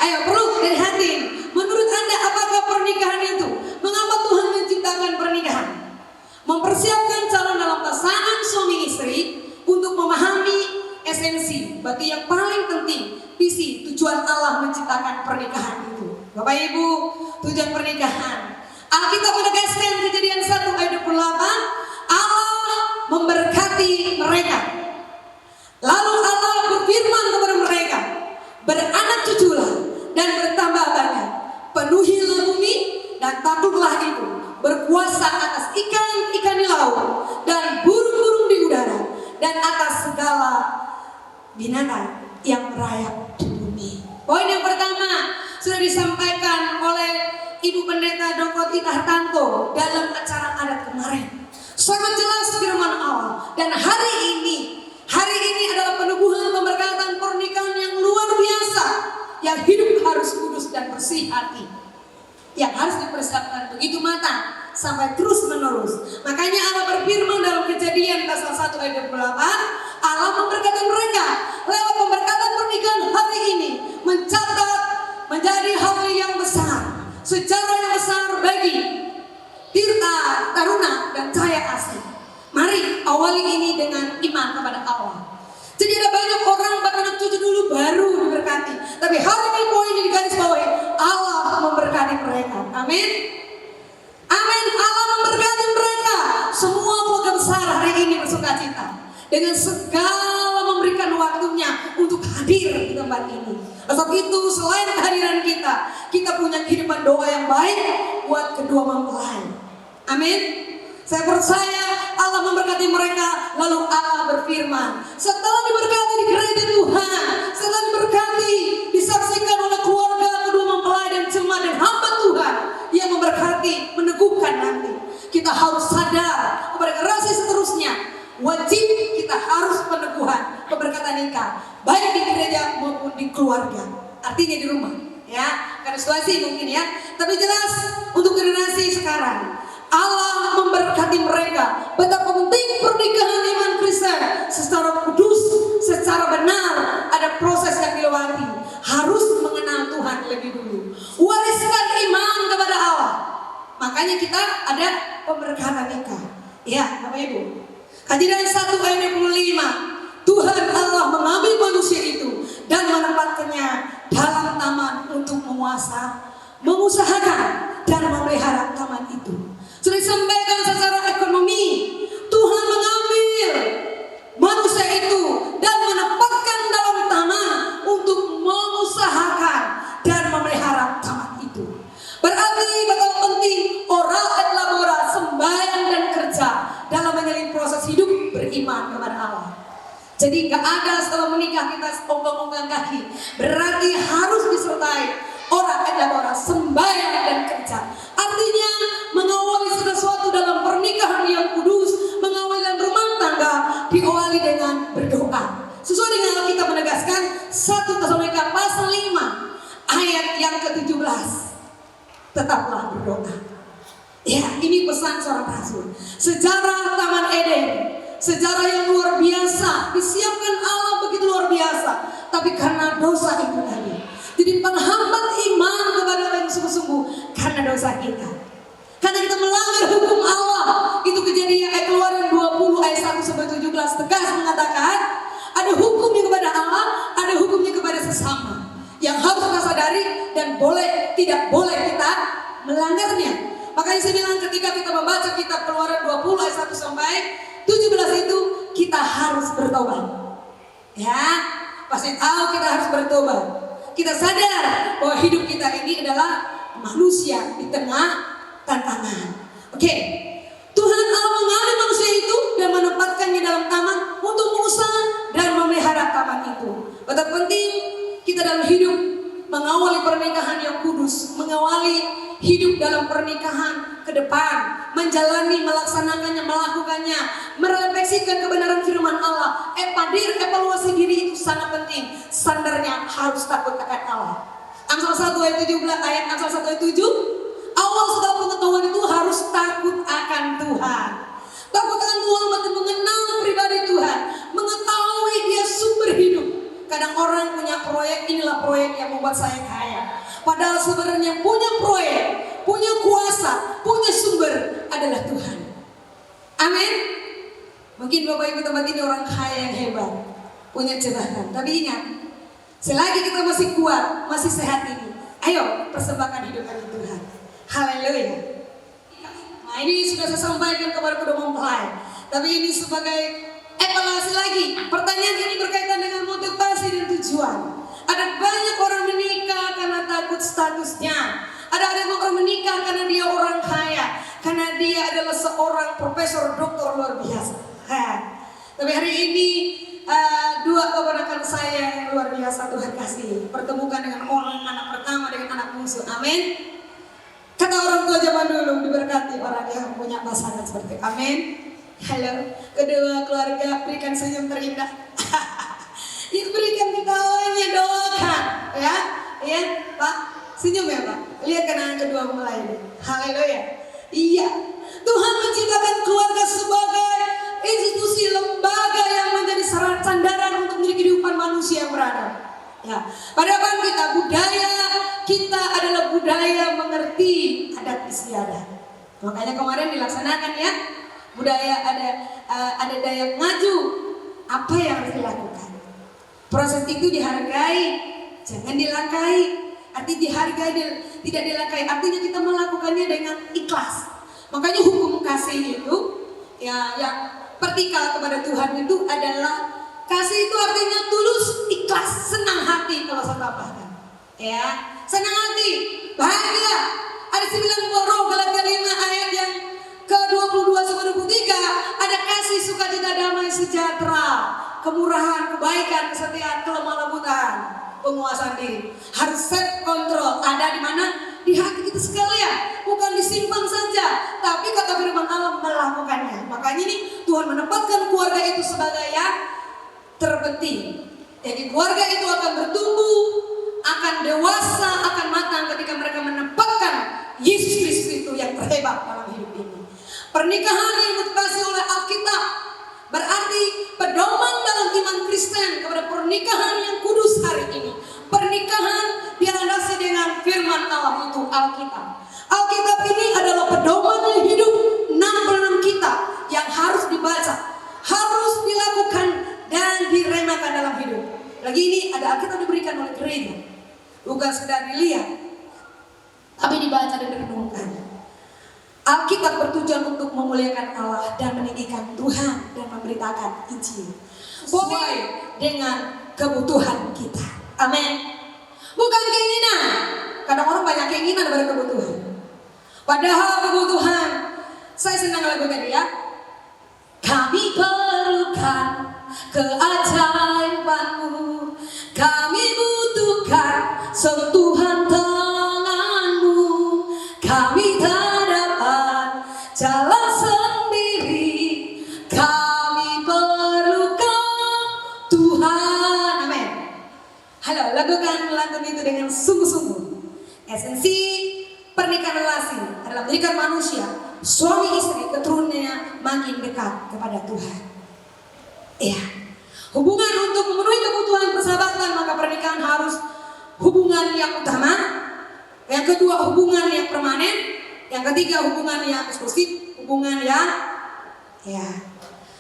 Ayo perlu dari hati. Menurut Anda apakah pernikahan itu? Mengapa Tuhan menciptakan pernikahan? Mempersiapkan calon dalam pasangan suami istri untuk memahami esensi, bagi yang paling penting, visi, tujuan Allah menciptakan pernikahan itu. Bapak Ibu, tujuan pernikahan. Alkitab menegaskan Kejadian 1 ayat 28, Allah memberkati mereka. Lalu Allah berfirman kepada mereka, beranak cuculah dan bertambah banyak, penuhilah bumi dan takluklah itu, berkuasa atas ikan-ikan di laut dan burung-burung di udara dan atas segala binatang yang merayap di bumi. Poin yang pertama sudah disampaikan oleh Ibu Pendeta Dr. Tita Hartanto dalam acara adat kemarin. Sangat jelas firman Allah. Dan hari ini adalah peneguhan pemberkatan pernikahan yang luar biasa. Yang hidup harus kudus dan bersih hati. Yang harus dipersiapkan begitu matang sampai terus menerus. Makanya Allah berfirman dalam Kejadian pasal 1 ayat 28, Allah memberkati mereka lewat pemberkatan pernikahan hari ini, mencatat menjadi hal yang besar, sejarah yang besar bagi Tirta, Taruna, dan Cahaya Asli. Mari awali ini dengan iman kepada Allah. Jadi ada banyak orang beranak cucu dulu baru diberkati, tapi hari ini poin ini garis bawahi, Allah memberkati mereka. Amin. Amin. Allah memberkati mereka. Semua keluarga besar hari ini bersukacita dengan segala memberikan waktunya untuk hadir di tempat ini. Sebab itu selain kehadiran kita punya kehidupan doa yang baik buat kedua mempelai. Amin. Saya percaya Allah memberkati mereka. Lalu Allah berfirman, setelah diberkati di gereja Tuhan, setelah diberkati, disaksikan oleh keluarga kedua mempelai dan jemaat dan hamba Tuhan yang memberkati, meneguhkan nanti, kita harus sadar kepada generasi seterusnya, wajib kita harus peneguhan pemberkatan nikah, baik di gereja maupun di keluarga. Artinya di rumah, ya, karena situasi mungkin ya. Tapi jelas untuk generasi sekarang, Allah memberkati mereka. Betapa penting pernikahan iman Kristen secara kudus, secara benar, ada proses yang dilewati. Harus mengenal Tuhan lebih dulu. Wariskan iman kepada Allah. Makanya kita ada pemberkatan nikah. Ya, Bapak Ibu. Kejadian 1 ayat 25. Tuhan Allah mengambil manusia itu dan menempatkannya dalam taman untuk mengusahakan dan memelihara taman itu. Sudah disampaikan secara ekonomi, Tuhan mengambil manusia itu dan menempatkan dalam taman untuk mengusahakan dan memelihara taman itu. Berarti betapa penting oral et labora, sembahyang dan kerja dalam menjalani proses hidup beriman kepada Allah. Jadi gak ada setelah menikah kita ongkang-ongkang kaki. Berarti harus disertai oral et labora, sembahyang dan kerja. Artinya mengawali sesuatu dalam pernikahan yang kudus, mengawali dalam rumah tangga diawali dengan berdoa. Sesuai dengan Alkitab menegaskan 1 Tesalonika pasal 5 ayat yang ke-17. Tetaplah berdoa. Ya, ini pesan seorang rasul. Sejarah Taman Eden, sejarah yang luar biasa, disiapkan Allah begitu luar biasa. Tapi karena dosa itu tadi, jadi penghambat iman kepada Allah yang sungguh-sungguh karena dosa kita. Karena kita melanggar hukum Allah. Itu Kejadian Keluaran 20 ayat 1 sampai 17 tegas mengatakan ada hukumnya kepada Allah, ada hukumnya kepada sesama yang harus kita sadari dan tidak boleh kita melanggarnya. Makanya saya bilang ketika kita membaca kitab Keluaran 20 ayat 1 sampai 17 itu kita harus bertobat. Ya, pasti tahu kita harus bertobat. Kita sadar bahwa hidup kita ini adalah manusia di tengah tantangan. Oke. Tuhan Allah mengambil manusia itu dan menempatkannya dalam taman untuk mengusaha dan memelihara taman itu. Betapa penting kita dalam hidup mengawali pernikahan yang kudus, mengawali hidup dalam pernikahan ke depan, menjalani, melaksanakannya, melakukannya, merefleksikan kebenaran firman Allah. Evaluasi diri itu sangat penting. Standarnya harus takut akan Allah. Amsal 1 ayat 17, Amsal 1 ayat 7. Awal segala pengetahuan itu harus takut akan Tuhan. Takut akan Tuhan berarti mengenal pribadi Tuhan, mengetahui Dia sumber hidup. Kadang orang punya proyek, inilah proyek yang membuat saya kaya. Padahal sebenarnya punya proyek, punya kuasa, punya sumber adalah Tuhan. Amin. Mungkin Bapak Ibu tempat ini orang kaya yang hebat, punya jabatan. Tapi ingat, selagi kita masih kuat, masih sehat ini, ayo persembahkan hidup bagi Tuhan. Haleluya. Nah, ini sudah saya sampaikan kepada kedua mempelai. Tapi ini sebagai evaluasi lagi. Pertanyaan ini berkaitan dengan motivasi dan tujuan. Ada banyak orang menikah karena takut statusnya. Ada orang menikah karena dia orang kaya, karena dia adalah seorang profesor doktor luar biasa. Tapi hari ini dua keponakan saya yang luar biasa Tuhan kasih, pertemukan dengan orang anak pertama dengan anak bungsu. Amin. Kata orang tua zaman dulu, diberkati orang yang punya pasangan seperti itu. Amin. Halo, kedua keluarga berikan senyum terindah. Berikan ketawanya, doakan, ya, Pak, senyum ya Pak. Lihat kan anak kedua mulai ini. Haleluya. Iya, Tuhan menciptakan keluarga sebagai institusi lembaga yang menjadi sandaran untuk menjadi kehidupan manusia yang beradab. Ya, padahal kita budaya kita adalah budaya mengerti adat istiadat. Makanya kemarin dilaksanakan ya, budaya ada daya maju. Apa yang harus dilakukan? Proses itu dihargai, jangan dilangkai. Arti dihargai, tidak dilangkai. Artinya kita melakukannya dengan ikhlas. Makanya hukum kasih itu, ya, yang vertikal kepada Tuhan itu adalah kasih itu artinya tulus, ikhlas, senang hati kalau saya tambahkan. Ya, senang hati, bahagia. Ada 9 buah roh, Galatia 5 ayat yang ke-22 sampai 23. Ada kasih, sukacita, damai, sejahtera, kemurahan, kebaikan, kesetiaan, kelemah lembutan, penguasaan diri. Harus self control. Ada di mana? Di hati kita sekalian. Bukan disimpan saja, tapi kata firman Allah melakukannya. Makanya ini Tuhan menempatkan keluarga itu sebagai yang terpenting. Jadi keluarga itu akan bertumbuh, akan dewasa, akan matang ketika mereka menempatkan Yesus Kristus itu yang terhebat dalam hidup ini. Pernikahan yang dikasih oleh Alkitab berarti pedoman dalam iman Kristen kepada pernikahan yang kudus hari ini. Pernikahan dilandasi dengan firman Allah itu Alkitab. Alkitab ini adalah pedoman hidup 66 kitab yang harus dibaca, harus dilakukan dan diremakan dalam hidup. Lagi ini ada Alkitab diberikan oleh gereja, bukan sekedar dilihat, tapi dibaca dan direnungkan. Alkitab bertujuan untuk memuliakan Allah dan meninggikan Tuhan dan memberitakan Injil sesuai dengan kebutuhan kita. Amin. Bukan keinginan. Kadang orang banyak keinginan daripada kebutuhan. Padahal kebutuhan, saya senang lagu tadi ya. Kami perlukan keajaiban-Mu, kami butuhkan sentuhan tangan-Mu, kami tak dapat jalan sendiri, kami perlukan Tuhan. Amin. Halo, lakukan lantun itu dengan sungguh-sungguh. Esensi pernikahan relasi dalam tingkat manusia, suami istri keturunannya makin dekat kepada Tuhan. Ya, hubungan untuk memenuhi kebutuhan persahabatan, maka pernikahan harus hubungan yang utama. Yang kedua, hubungan yang permanen. Yang ketiga, hubungan yang eksklusif, hubungan yang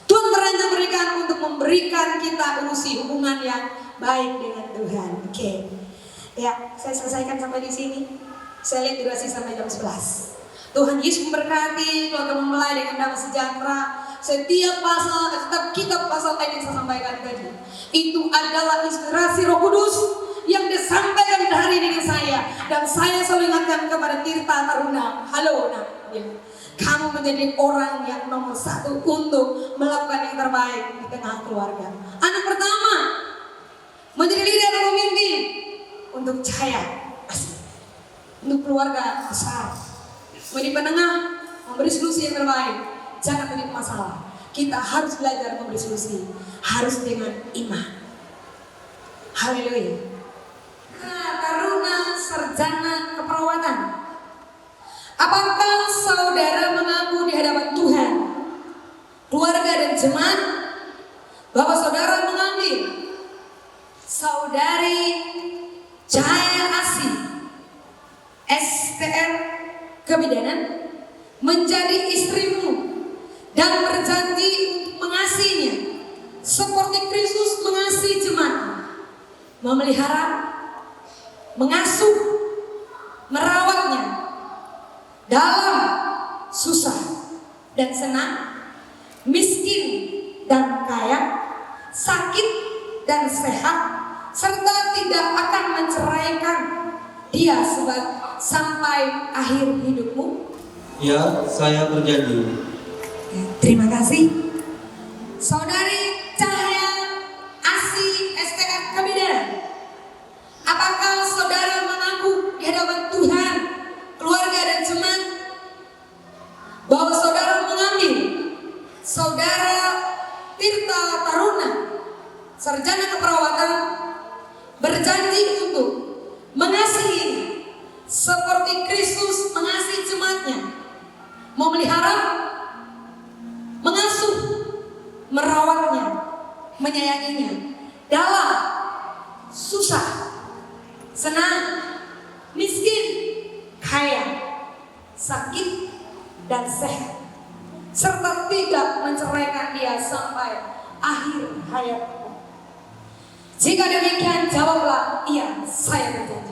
Tuhan merancang pernikahan untuk memberikan kita ilusi hubungan yang baik dengan Tuhan. Oke. Ya, saya selesaikan sampai di sini. Saya lihat durasi sampai jam 11. Tuhan Yesus memberkati keluarga mempelai dengan damai sejahtera. Setiap kitab pasal ayat yang saya sampaikan tadi, itu adalah inspirasi Roh Kudus yang disampaikan hari ini dengan saya. Dan saya selalu ingatkan kepada Tirta Taruna, halo nak, kamu menjadi orang yang nomor 1 untuk melakukan yang terbaik di tengah keluarga. Anak pertama, menjadi leader dan pemimpin untuk cahaya, untuk keluarga besar. Menjadi penengah, memberi solusi yang terbaik. Jangan menjadi masalah. Kita harus belajar memberi solusi, harus dengan iman. Haleluya. Taruna sarjana keperawatan. Apakah saudara mengaku di hadapan Tuhan, keluarga dan jemaat bahwa saudara mengambil saudari Cahaya Asih STR Kebidanan menjadi istrimu dan berjanji untuk mengasihinya seperti Kristus mengasihi jemaat, memelihara, mengasuh, merawatnya dalam susah dan senang, miskin dan kaya, sakit dan sehat, serta tidak akan menceraikan dia sampai akhir hidupmu. Ya, saya berjanji. Terima kasih. Saudari Cahaya Asih STR Kebidanan, apakah saudara mengaku di hadapan Tuhan, keluarga dan jemaat bahwa saudara mengambil saudara Tirta Taruna sarjana keperawatan berjanji untuk mengasihi seperti Kristus mengasihi jemaatnya, memelihara, mengasuh, merawatnya, menyayanginya dalam susah, senang, miskin, kaya, sakit, dan sehat, serta tidak menceraikan dia sampai akhir hayatmu. Jika demikian, jawablah, iya, saya berjanji.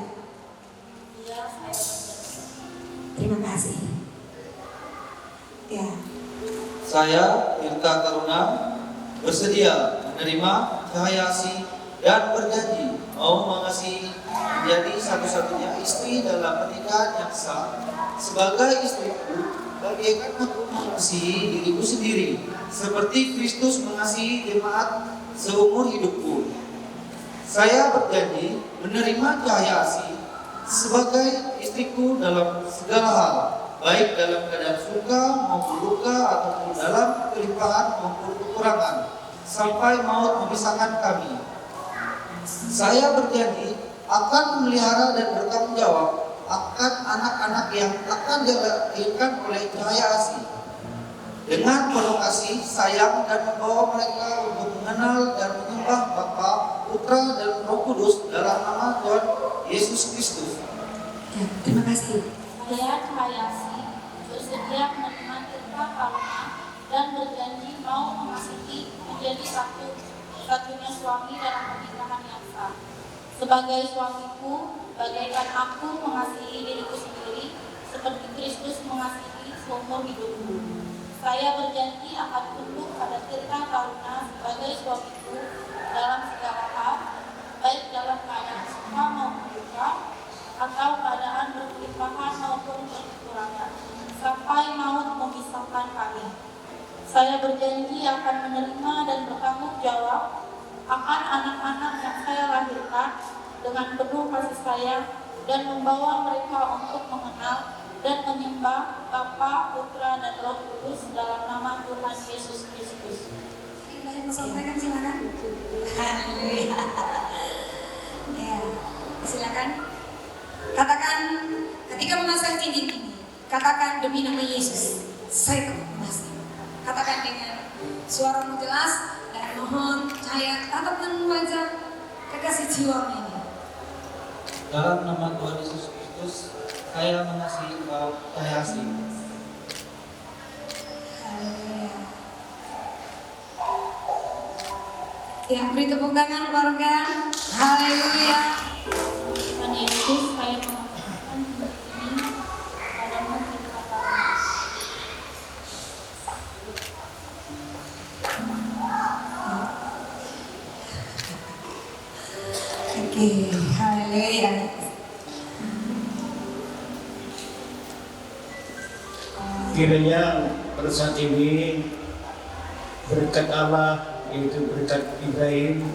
Terima kasih. Ya. Saya, Tirta Taruna, bersedia menerima Cahaya Asih dan berjanji mau mengasihi menjadi satu-satunya istri dalam pernikahan yang sah. Sebagai istriku, bagaikan aku mengasihi diriku sendiri, seperti Kristus mengasihi jemaat seumur hidupku. Saya berjanji menerima Cahaya Asih sebagai istriku dalam segala hal, baik dalam keadaan suka maupun duka, ataupun dalam kelimpahan maupun kekurangan, sampai maut memisahkan kami. Saya berjanji akan memelihara dan bertanggung jawab akan anak-anak yang akan dilahirkan oleh Cahaya Asih dengan penuh kasih, sayang, dan membawa mereka untuk mengenal dan menyembah Bapa, Putra, dan Roh Kudus dalam nama Tuhan Yesus Kristus. Ya, terima kasih. Saya Cahaya Asih bersedia menerima Tirta Taruna dan berjanji mau mengasihi menjadi satu-satunya suami dalam pernikahan yang sah. Sebagai suamiku, bagaikan aku mengasihi diriku sendiri, seperti Kristus mengasihi seumur hidupku. Saya berjanji akan tunduk pada Tirta Taruna sebagai suamiku dalam segala hal, baik dalam keadaan suka maupun duka, atau keadaan berkelimpahan maupun kekurangan, sampai maut memisahkan kami. Saya berjanji akan menerima dan bertanggung jawab akan anak-anak yang saya lahirkan dengan penuh kasih sayang dan membawa mereka untuk mengenal dan menyembah Bapa, Putra, dan Roh Kudus dalam nama Tuhan Yesus Kristus. Yang sampaikan silakan. Haleluya. Ya, silakan. Katakan ketika memasang cincin ini, Katakan demi nama Yesus, saya kepuasan. Katakan dengan suaramu jelas dan mohon cahaya tatapkan wajah kekasih jiwa ini. Dalam nama Tuhan Yesus Kristus, saya mengasihi engkau, Hayasi. Haleluya. Yang beri tepuk tangan keluarga. Haleluya. Tuhan Yesus, saya mengatakan ini padamu terima kasih. Oke, haleluya. Kiranya pada saat ini berkat Allah, yaitu berkat Ibrahim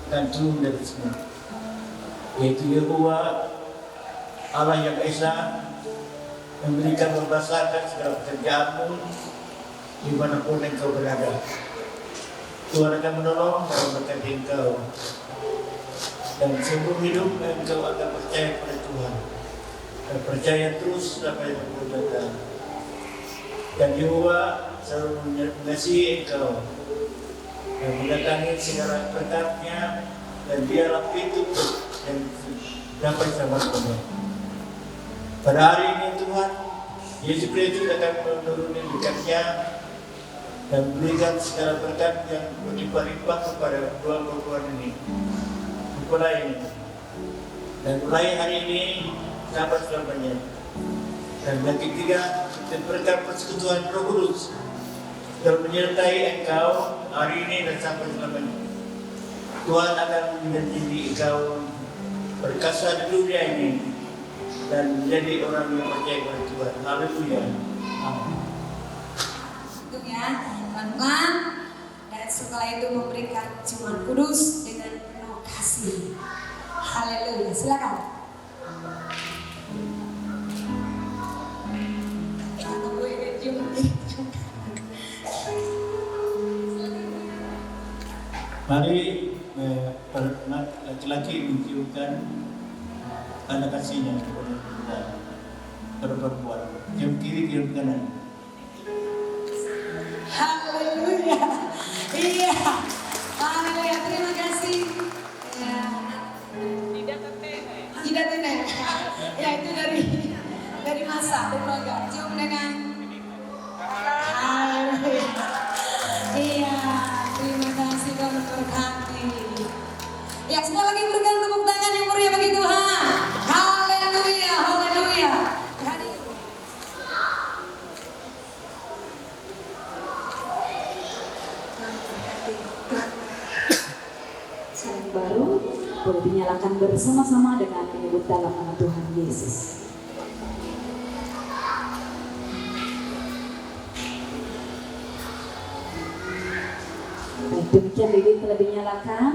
dan turun dari semua, yaitu Yehovah Allah yang Esa, memberikan membasakan segala pekerjaanmu dimanapun engkau berada. Tuhan akan menolong dan memberkati engkau, dan seumur hidup engkau akan percaya pada Tuhan dan percaya terus sampai waktu datang. Dan Yehovah selalu mengasihi engkau dan mendatangi segala berkatnya, dan dialah pintu yang dapat selamatmu. Pada hari ini Tuhan, Yesus Kristus akan menuruni berkatnya dan berikan segala berkat yang berlimpah-limpah kepada dua perempuan ini. Mulai ini dan mulai hari ini sampai selamanya. Dan yang ketiga, dan berkat persekutuan Roh Kudus dalam menyertai engkau hari ini dan sampai selamanya. Tuhan akan menjadi engkau berkasa di dunia ini dan menjadi orang yang percaya kepada Tuhan. Haleluya. Amin. Itu ya, teman-teman. Dan setelah itu memberikan ciuman kudus dengan penuh kasih. Haleluya. Silakan. Mari laki-laki menunjukkan tanda kasihnya kepada perempuan. Jam kiri, jam kanan. Haleluya. Iya. Haleluya. Terima kasih. Ya. Tidak teteh. Ya itu dari masa keluarga. Cium dengan. Haleluya. Iya. Terima kasih Tuhan memberkati. Ya, sekali lagi berikan tepuk tangan yang meriah bagi Tuhan. Haleluya, haleluya. Saling baru boleh dinyalakan bersama-sama dengan menyebut dalam nama Tuhan Yesus. Baik, demikian lilin telah dinyalakan.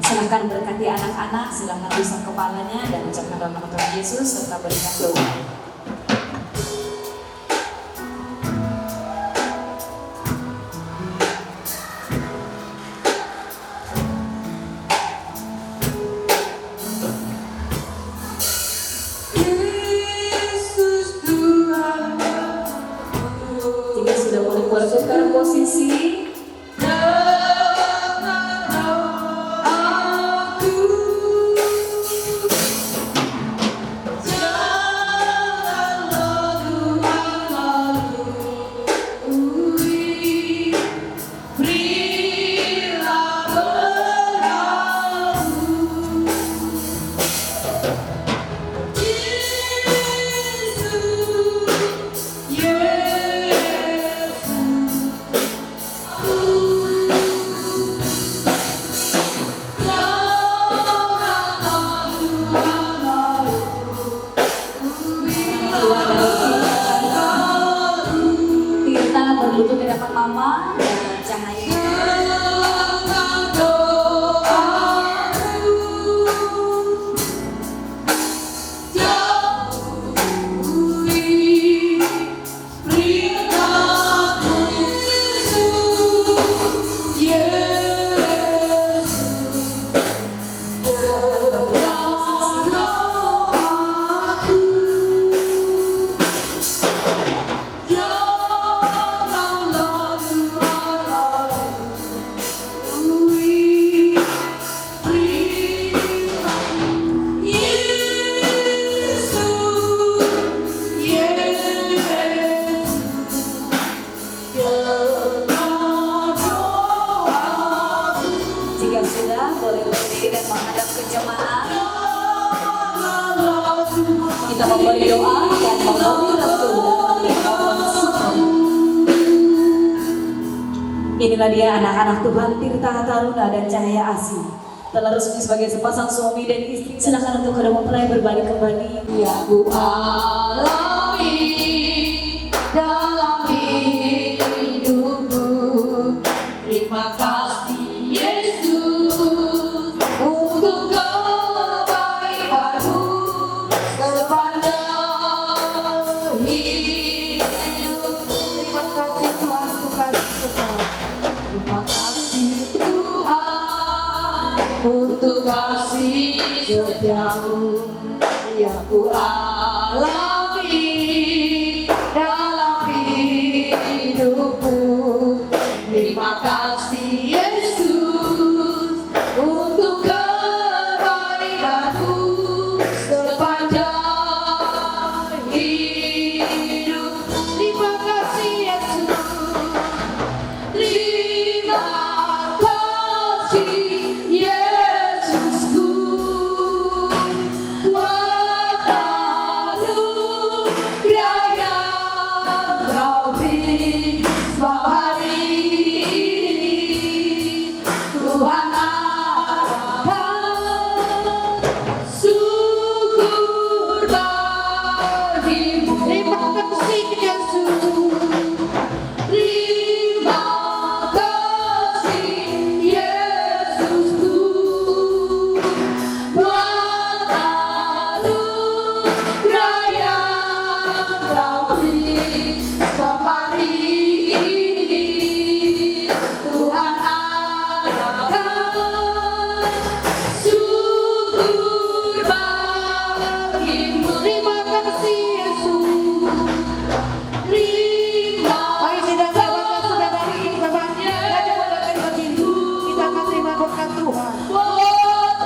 Silahkan berkati anak-anak, silahkan usap kepalanya dan ucapkan dalam nama Tuhan Yesus serta berikan doa. Jika sudah boleh bertukar posisi. Tirta berlutut di depan mama dan cahaya. Yeah. boleh berdiri dan menghadap ke jemaat. Kita memberi doa dan memohon restu Inilah dia anak-anak Tuhan, Tirta Taruna dan Cahaya Asih. Telah resmi sebagai sepasang suami dan istri. Silakan untuk kedua mempelai berbalik kembali. Ya ku alami dalam hidupku. Terima kasih Yesus untuk kebaikanmu sepanjang hidup. Terima kasih Tuhan untuk kasih setia. Terima kasih Tuhan untuk kasih setiamu yang ku alami dalam hidupku. Terima kasih Yesus untuk kebaikanmu sepanjang hidup. Terima kasih Yesus. Terima kasih Yesusku. Tuhan anugerah yang Kau beri hari ini. Tuhan akan syukur bagimu. Terima kasih Yesus. Terima kasih Yesusku. Tuhan anugerah yang Kau beri hari ini. Tuhan akan syukur bagimu. Terima kasih Yesus. Terima kasih kita akan terima berkat Tuhan. Buat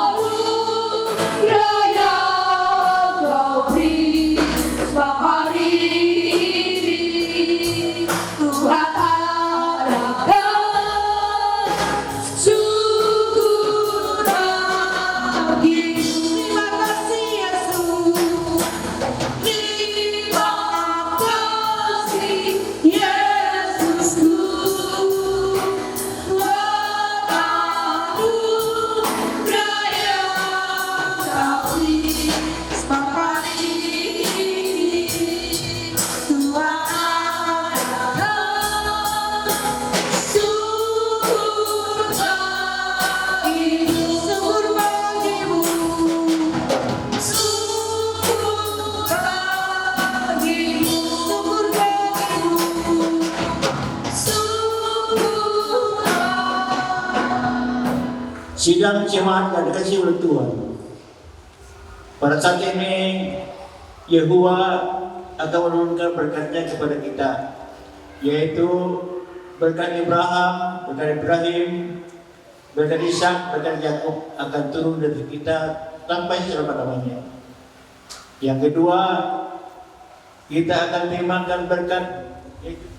anugerah yang Kau beri hari ini. Tuhan akan syukur bagimu. Terima kasih Yesus. Terima kasih Yesusku. Tuhan anugerah yang Kau beri hari ini. Tuhan akan syukur bagimu. Syukur bagimu. Syukur bagimu. Syukur bagimu. Syukur Sidang jemaat yang dikasih oleh Tuhan, pada saat ini Yehuwa akan menurunkan berkatnya kepada kita, yaitu berkat Abraham, berkat Ibrahim, berkat Ishak, berkat Yakub akan turun dari kita sampai selama-lamanya. Yang kedua, kita akan terimakan berkat,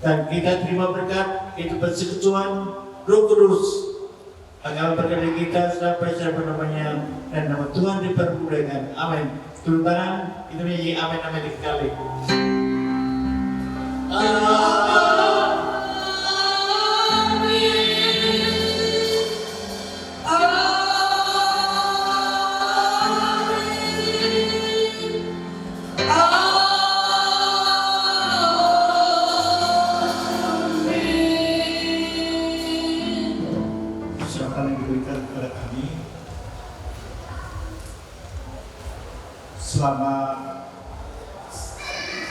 dan kita terima berkat itu persekutuan Roh Kudus akan berkati kita sampai selama-lamanya, dan nama Tuhan dipermuliakan. Amin. Turun tangan, itu menyanyi amin amin sekali. Silakan yang diberikan kepada kami selama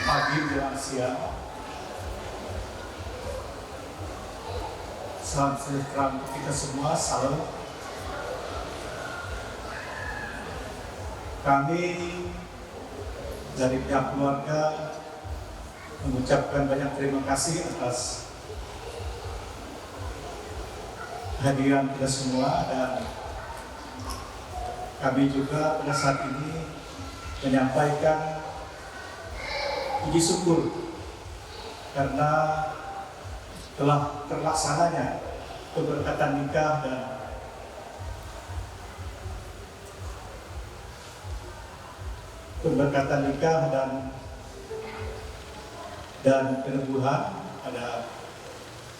pagi menjelang siang. Salam sejahtera untuk kita semua. Salam. Kami dari pihak keluarga mengucapkan banyak terima kasih atas kehadiran kita semua, dan kami juga pada saat ini menyampaikan puji syukur karena telah terlaksananya keberkatan nikah dan pemberkatan nikah dan penebuhan pada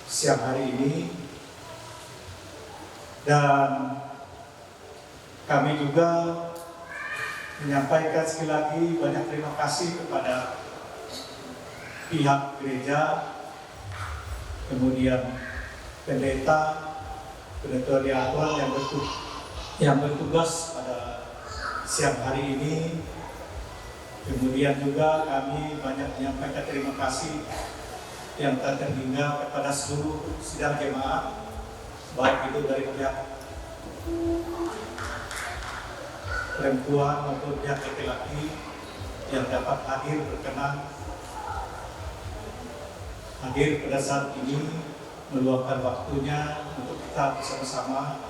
siang hari ini. Dan kami juga menyampaikan sekali lagi banyak terima kasih kepada pihak gereja, kemudian pendeta Diakon yang bertugas pada siang hari ini. Kemudian juga kami banyak menyampaikan terima kasih yang tak terhingga kepada seluruh sidang jemaat, baik itu dari pihak perempuan maupun pihak laki-laki yang dapat hadir pada saat ini, meluangkan waktunya untuk kita bersama-sama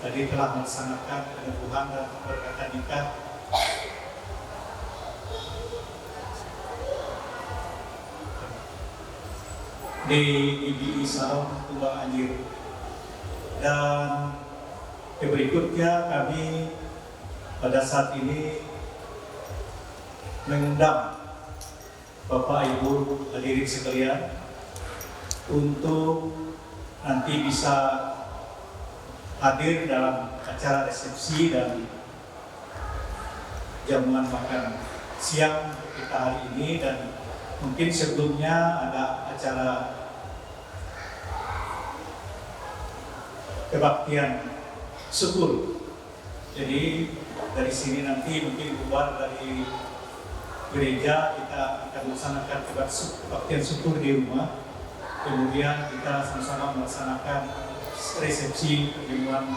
tadi telah melaksanakan penebuhan dan pemberkatan nikah di IBI Salon Tumbang Anjir. Dan berikutnya kami pada saat ini mengundang Bapak Ibu hadirin sekalian untuk nanti bisa hadir dalam acara resepsi dan jamuan makan siang kita hari ini. Dan mungkin sebelumnya ada acara kebaktian syukur. Jadi dari sini nanti mungkin keluar dari gereja kita akan melaksanakan kebaktian syukur di rumah. Kemudian kita sama-sama melaksanakan resepsi perjamuan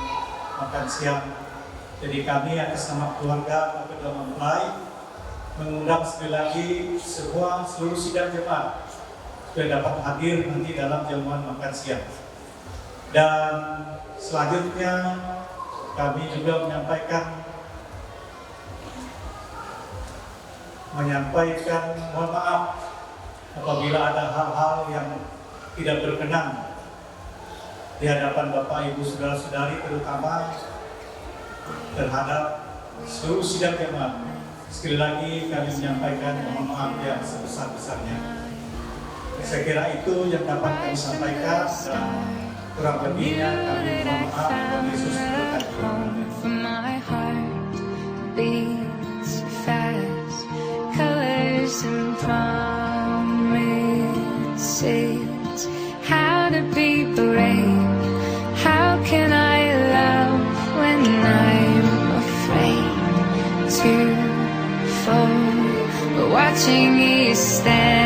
makan siang. Jadi kami atas nama keluarga Bapak Mempelai mengundang sekali lagi seluruh sidang jemaat supaya dapat hadir nanti dalam jamuan makan siang. Dan selanjutnya kami juga menyampaikan mohon maaf apabila ada hal-hal yang tidak berkenan di hadapan Bapak Ibu saudara-saudari, terutama terhadap seluruh sidang jemaat. Sekali lagi kami menyampaikan mohon maaf yang sebesar-besarnya. Saya kira itu yang dapat kami sampaikan, dan kurang lebihnya kami mohon maaf. Tuhan Yesus memberkati. How to be brave? How can I love when I'm afraid to fall? But watching you stand